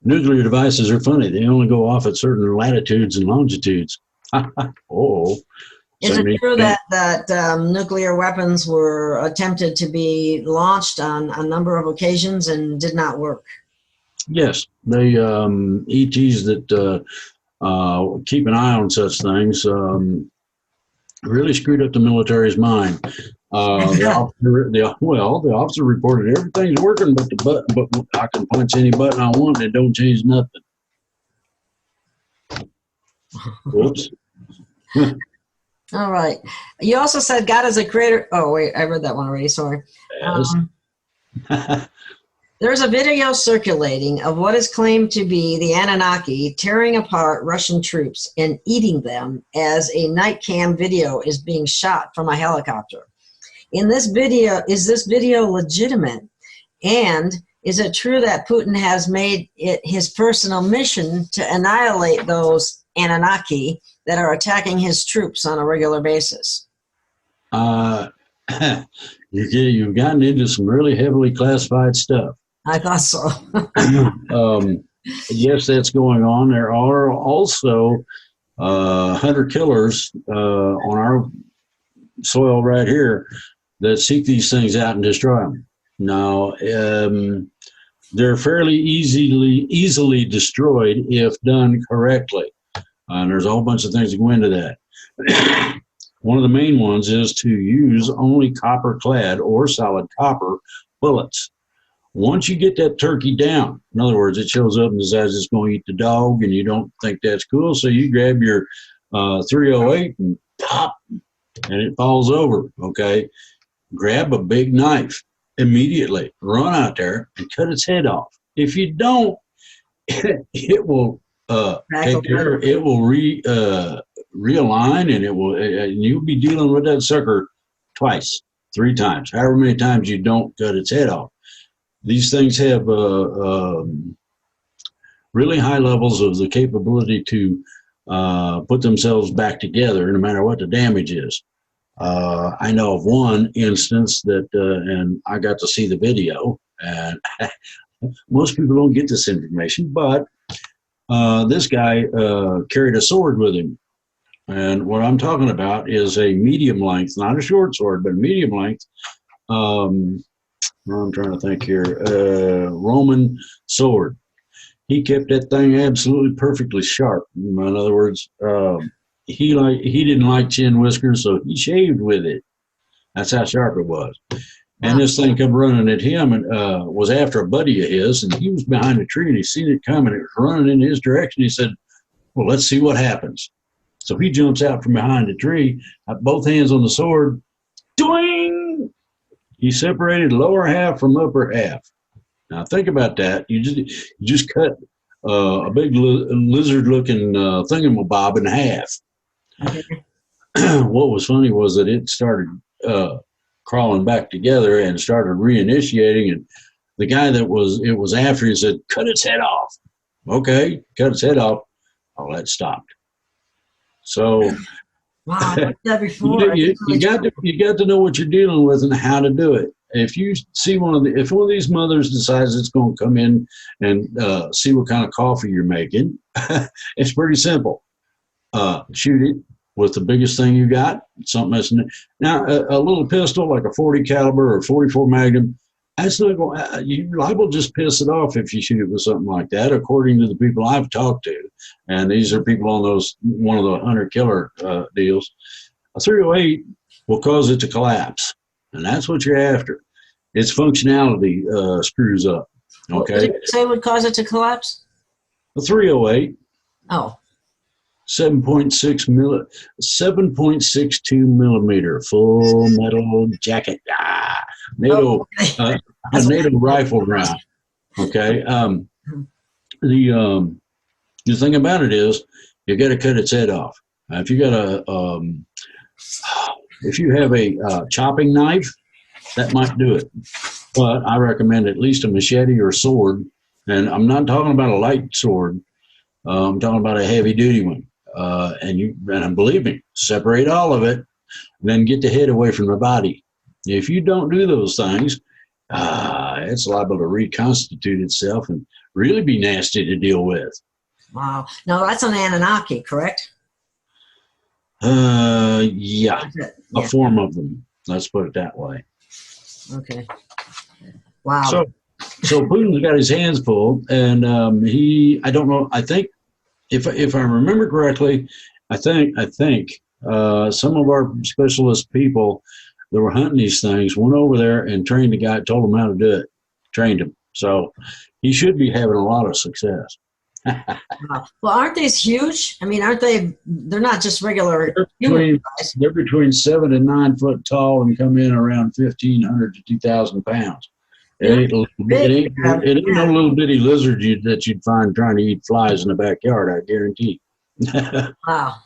Nuclear devices are funny. They only go off at certain latitudes and longitudes. Is it true that nuclear weapons were attempted to be launched on a number of occasions and did not work? Yes. They ETs that keep an eye on such things really screwed up the military's mind. The officer reported everything's working but the button, but I can punch any button I want and it don't change nothing. Whoops. All right. You also said God is a creator. Oh, wait, I read that one already. Sorry. Yes. There's a video circulating of what is claimed to be the Anunnaki tearing apart Russian troops and eating them as a night cam video is being shot from a helicopter. In this video, is this video legitimate? And is it true that Putin has made it his personal mission to annihilate those Anunnaki that are attacking his troops on a regular basis? You've gotten into some really heavily classified stuff. I thought so. Yes, that's going on. There are also hunter-killers on our soil right here that seek these things out and destroy them. Now, they're fairly easily destroyed if done correctly. And there's a whole bunch of things that go into that. One of the main ones is to use only copper-clad or solid copper bullets. Once you get that turkey down, in other words, it shows up and decides it's going to eat the dog, and you don't think that's cool, so you grab your 308 and pop, and it falls over, okay? Grab a big knife immediately, run out there and cut its head off. If you don't, it will take care, it will realign, and and you'll be dealing with that sucker twice, 3 times, however many times you don't cut its head off. These things have really high levels of the capability to put themselves back together no matter what the damage is. I know of one instance that, and I got to see the video, and most people don't get this information, but this guy carried a sword with him. And what I'm talking about is a medium length, not a short sword, but a medium length. I'm trying to think here. Roman sword. He kept that thing absolutely perfectly sharp. In other words, he didn't like chin whiskers, so he shaved with it. That's how sharp it was. And this thing come running at him and was after a buddy of his, and he was behind a tree and he seen it coming. It was running in his direction. He said, "Well, let's see what happens." So he jumps out from behind the tree, both hands on the sword. Doing! He separated lower half from upper half. Now think about that. You just cut a big lizard-looking thingamabob in half. What was funny was that it started crawling back together and started reinitiating. And the guy that it was after, he said, "Cut its head off." Okay, cut its head off. Oh, that stopped. So Wow, I did that before. you got to know what you're dealing with and how to do it. If you see if one of these mothers decides it's going to come in and see what kind of coffee you're making, it's pretty simple. Shoot it with the biggest thing you got, something that's now a little pistol like a 40 caliber or 44 Magnum. That's not going. You're liable to just piss it off if you shoot it with something like that, according to the people I've talked to. And these are people on one of the hunter killer deals. A 308 will cause it to collapse, and that's what you're after. Its functionality screws up. Okay. What did you say would cause it to collapse? A 308. Oh. 7.62 millimeter full metal jacket. NATO, a NATO rifle round. Okay. The thing about it is, you got to cut its head off. If you got if you have a chopping knife, that might do it. But I recommend at least a machete or sword, and I'm not talking about a light sword. I'm talking about a heavy duty one. And believe me, separate all of it, then get the head away from the body. If you don't do those things, it's liable to reconstitute itself and really be nasty to deal with. Wow. Now that's an Anunnaki, correct? Yeah. A form of them. Let's put it that way. Okay. Wow. So Putin's got his hands full, and I don't know. I think if I remember correctly, I think some of our specialist people that were hunting these things went over there and trained the guy, told him how to do it, trained him. So he should be having a lot of success. Well, aren't these huge? I mean, aren't they? They're not just regular. They're between 7 and 9 foot tall and come in around 1,500 to 2,000 pounds. It ain't no little bitty lizard that you'd find trying to eat flies in the backyard, I guarantee. Wow,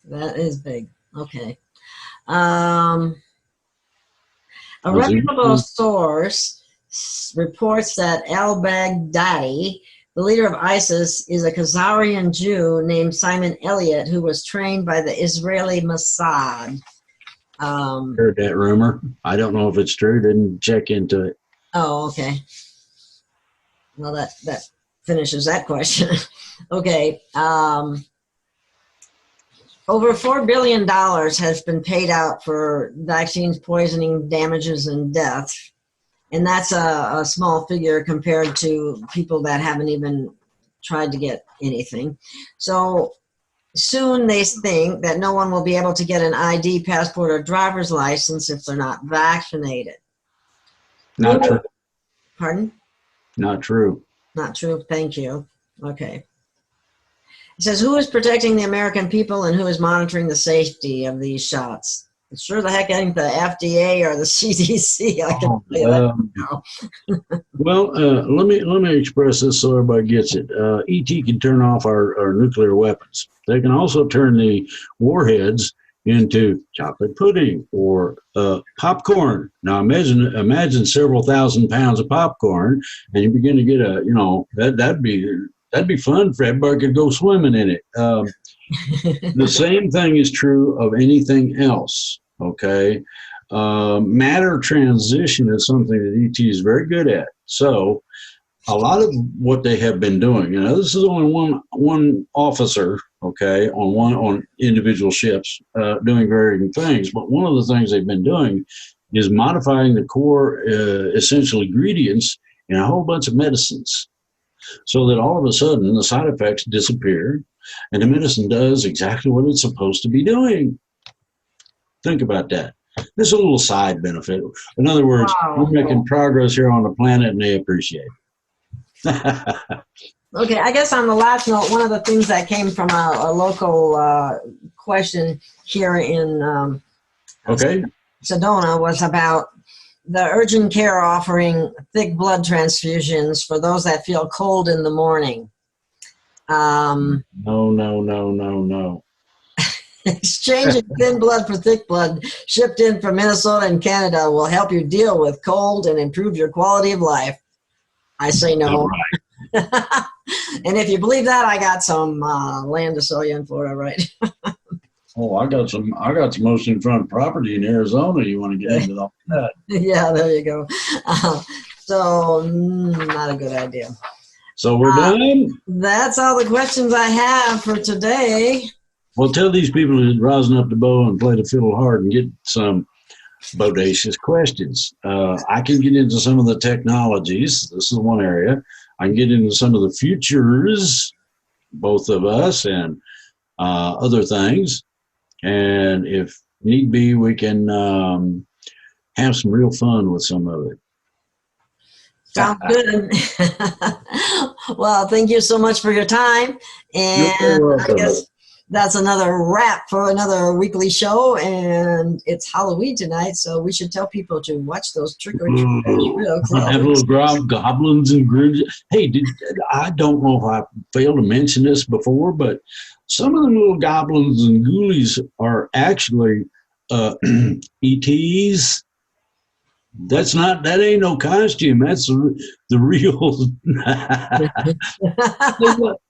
that is big. Okay. A reputable source reports that al-Baghdadi, the leader of ISIS, is a Khazarian Jew named Simon Elliott, who was trained by the Israeli Mossad. Heard that rumor. I don't know if it's true. Didn't check into it. Oh, okay. Well, that finishes that question. Okay. Over $4 billion has been paid out for vaccines, poisoning, damages, and death. And that's a small figure compared to people that haven't even tried to get anything. So soon they think that no one will be able to get an ID, passport, or driver's license if they're not vaccinated. Not true. Pardon? Not true. Not true. Thank you. Okay. It says, who is protecting the American people and who is monitoring the safety of these shots? Sure the heck ain't the FDA or the CDC. I can tell you that now. Well, let me express this so everybody gets it. ET can turn off our nuclear weapons. They can also turn the warheads into chocolate pudding or popcorn. Now imagine several thousand pounds of popcorn, and you begin to get that'd be fun for everybody could go swimming in it. The same thing is true of anything else. Okay, matter transition is something that ET is very good at. So a lot of what they have been doing, this is only one officer, okay, on individual ships doing varying things. But one of the things they've been doing is modifying the core essential ingredients in a whole bunch of medicines, so that all of a sudden the side effects disappear and the medicine does exactly what it's supposed to be doing. Think about that. This is a little side benefit. In other words, we're making progress here on the planet, and they appreciate it. Okay, I guess on the last note, one of the things that came from a local question here in Sedona was about the urgent care offering thick blood transfusions for those that feel cold in the morning. No. Exchanging thin blood for thick blood shipped in from Minnesota and Canada will help you deal with cold and improve your quality of life. I say no. Right. And if you believe that, I got some land to sell you in Florida, right? Oh, I got some oceanfront property in Arizona. You want to get into all that? Yeah, there you go. So not a good idea. So we're done? That's all the questions I have for today. Well, tell these people to rosin up the bow and play the fiddle hard and get some bodacious questions. I can get into some of the technologies. This is one area. I can get into some of the futures, both of us, and other things. And if need be, we can have some real fun with some of it. Sounds good. Well, thank you so much for your time. And I guess that's another wrap for another weekly show. And it's Halloween tonight, so we should tell people to watch those trick-or-treaters real close. Have little goblins and grins. Hey, I don't know if I failed to mention this before, but some of the little goblins and ghoulies are actually ETs. That ain't no costume. That's the real.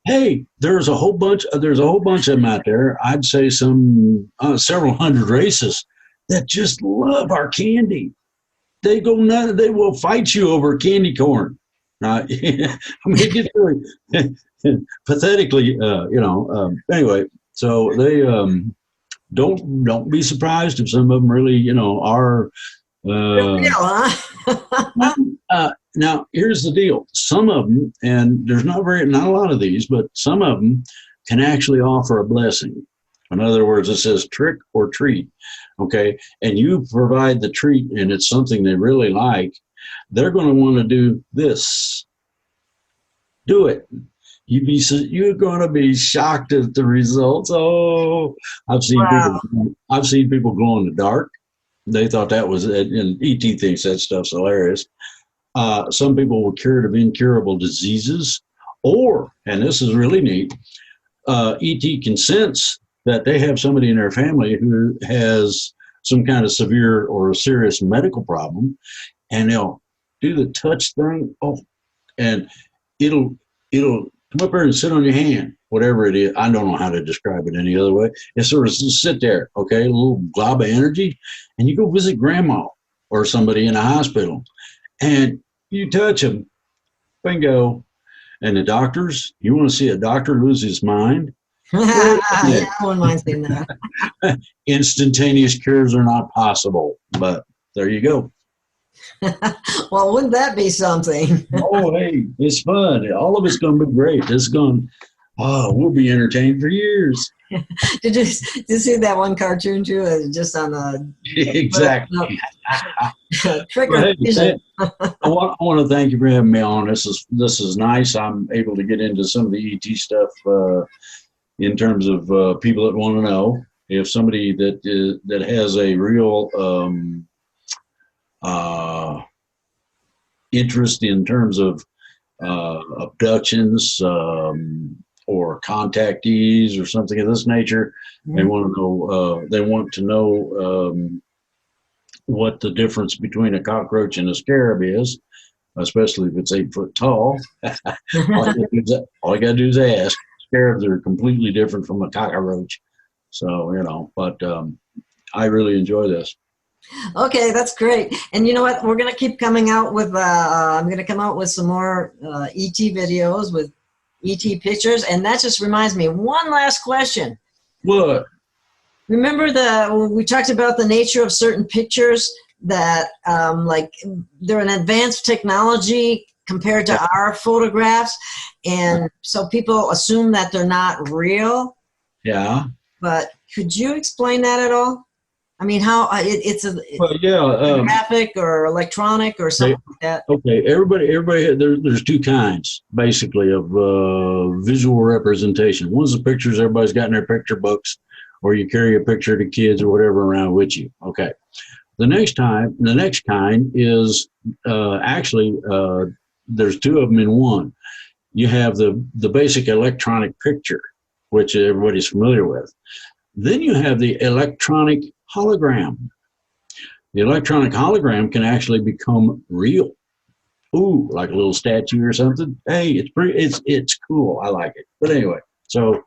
Hey, there's a whole bunch of them out there. I'd say some several hundred races that just love our candy. They go nuts. They will fight you over candy corn. I mean, it gets really pathetically, anyway, so they don't be surprised if some of them really, are. Now here's the deal. Some of them, and there's not a lot of these, but some of them can actually offer a blessing. In other words, it says trick or treat. Okay, and you provide the treat, and it's something they really like. They're going to want to do this. Do it. You're going to be shocked at the results. Oh, I've seen people glow in the dark. They thought that was, and ET thinks that stuff's hilarious. Some people were cured of incurable diseases, or, and this is really neat, ET can sense that they have somebody in their family who has some kind of severe or serious medical problem, and they'll do the touch thing. Oh, and it'll come up there and sit on your hand, whatever it is. I don't know how to describe it any other way. It sort of just sit there, okay, a little glob of energy, and you go visit grandma or somebody in a hospital, and you touch them, bingo. And the doctors, you want to see a doctor lose his mind? Yeah, I wouldn't mind seeing that. Instantaneous cures are not possible, but there you go. Well, wouldn't that be something? Oh, hey, it's fun. All of it's going to be great. We'll be entertained for years. Did you see that one cartoon too? Just on the exactly. Trick or treat. I want to thank you for having me on. This is nice. I'm able to get into some of the ET stuff in terms of people that want to know. if somebody that has a real interest in terms of abductions or contactees or something of this nature, they want to know. They want to know what the difference between a cockroach and a scarab is, especially if it's 8 foot tall. All you got to do is ask. Scarabs are completely different from a cockroach. So, but I really enjoy this. Okay, that's great. And you know what? We're going to keep coming out with, I'm going to come out with some more ET videos with ET pictures. And that just reminds me, one last question. What? Remember we talked about the nature of certain pictures that like they're an advanced technology compared to our photographs. And so people assume that they're not real. Yeah. But could you explain that at all? I mean, how it's graphic or electronic or something like that. Okay, everybody. There's two kinds basically of visual representation. One's the pictures everybody's got in their picture books, or you carry a picture to kids or whatever around with you. Okay. The next kind is there's two of them in one. You have the basic electronic picture, which everybody's familiar with. Then you have the electronic hologram. The electronic hologram can actually become real. Ooh, like a little statue or something. Hey, it's cool. I like it. But anyway, so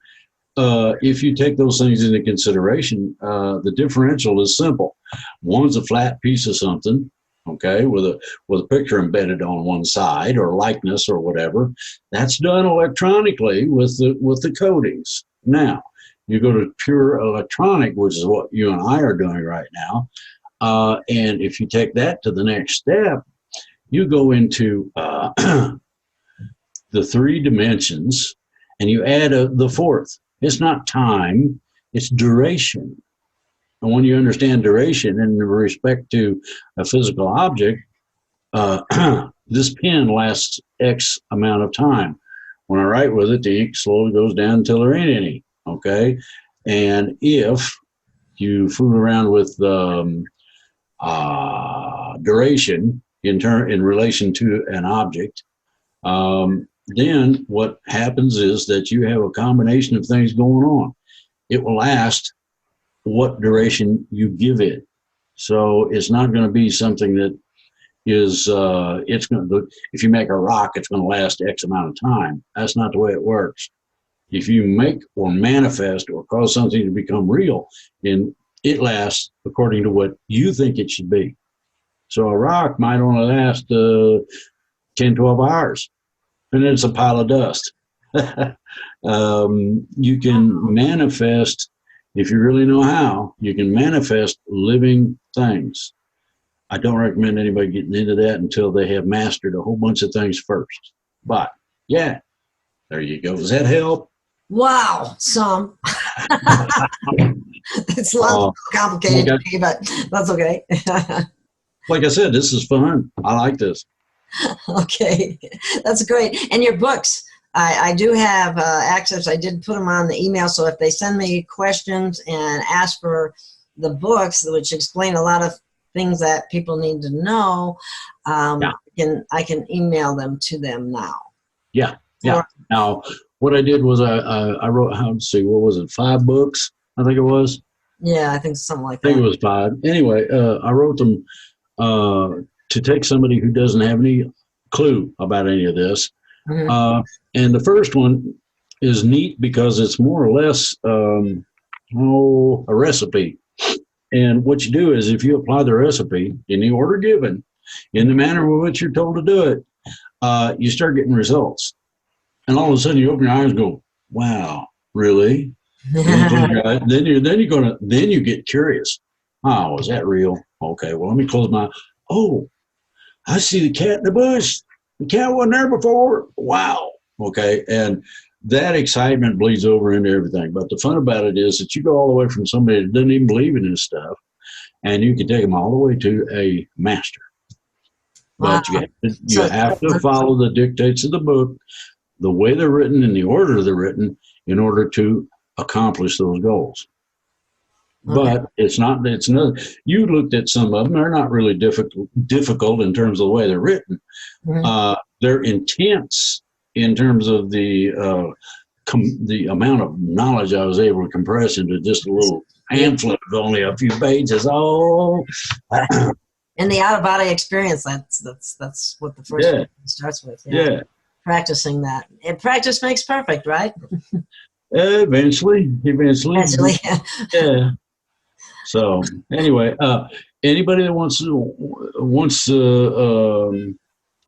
if you take those things into consideration, the differential is simple. One's a flat piece of something, okay, with a picture embedded on one side or likeness or whatever. That's done electronically with the coatings. Now, you go to pure electronic, which is what you and I are doing right now. And if you take that to the next step, you go into the 3 dimensions and you add the 4th. It's not time, it's duration. And when you understand duration in respect to a physical object, this pen lasts X amount of time. When I write with it, the ink slowly goes down until there ain't any. Okay, and if you fool around with duration in relation to an object, then what happens is that you have a combination of things going on. It will last what duration you give it. So it's not going to be something that is it's going to. If you make a rock, it's going to last X amount of time. That's not the way it works. If you make or manifest or cause something to become real, then it lasts according to what you think it should be. So a rock might only last 10, 12 hours, and it's a pile of dust. You can manifest, if you really know how, you can manifest living things. I don't recommend anybody getting into that until they have mastered a whole bunch of things first. But, yeah, there you go. Does that help? Wow, some. It's a lot complicated to me, but that's okay. Like I said, this is fun. I like this. Okay, that's great. And your books, I do have access. I did put them on the email, so if they send me questions and ask for the books, which explain a lot of things that people need to know, I can email them to them now. Yeah. Now, what I did was I wrote, let's see, what was it, 5 books, I think it was? Yeah, I think something like that. I think it was 5. Anyway, I wrote them to take somebody who doesn't have any clue about any of this. Mm-hmm. And the first one is neat because it's more or less a recipe. And what you do is if you apply the recipe in the order given, in the manner in which you're told to do it, you start getting results. And all of a sudden you open your eyes and go, wow, really? then you get curious. Oh, is that real? Okay, well, let me close my, I see the cat in the bush. The cat wasn't there before. Wow. Okay, and that excitement bleeds over into everything. But the fun about it is that you go all the way from somebody that doesn't even believe in this stuff, and you can take them all the way to a master. But you have to follow the dictates of the book, the way they're written and the order they're written in order to accomplish those goals. But it's not. You looked at some of them. They're not really difficult in terms of the way they're written. They're intense in terms of the amount of knowledge I was able to compress into just a little pamphlet of only a few pages. Oh, and the out of body experience. That's what the first one starts with. Yeah. Practicing that. And practice makes perfect, right? Eventually. Yeah. So anyway, anybody that wants to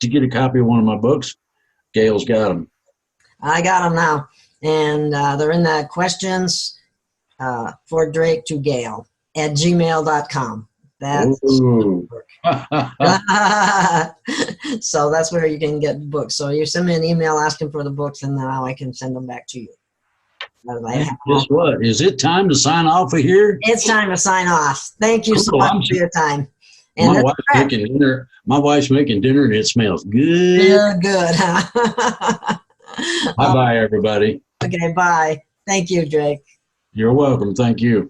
get a copy of one of my books, Gail's got them. I got them now, and they're in the questions for Drake to Gail at gmail.com. That's so that's where you can get the books. So you send me an email asking for the books, and now I can send them back to you. Guess what? Is it time to sign off of here? It's time to sign off. Thank you so much for your time. And my wife's making dinner. My wife's making dinner, and it smells good. You're good. Bye-bye, everybody. Okay, bye. Thank you, Drake. You're welcome. Thank you.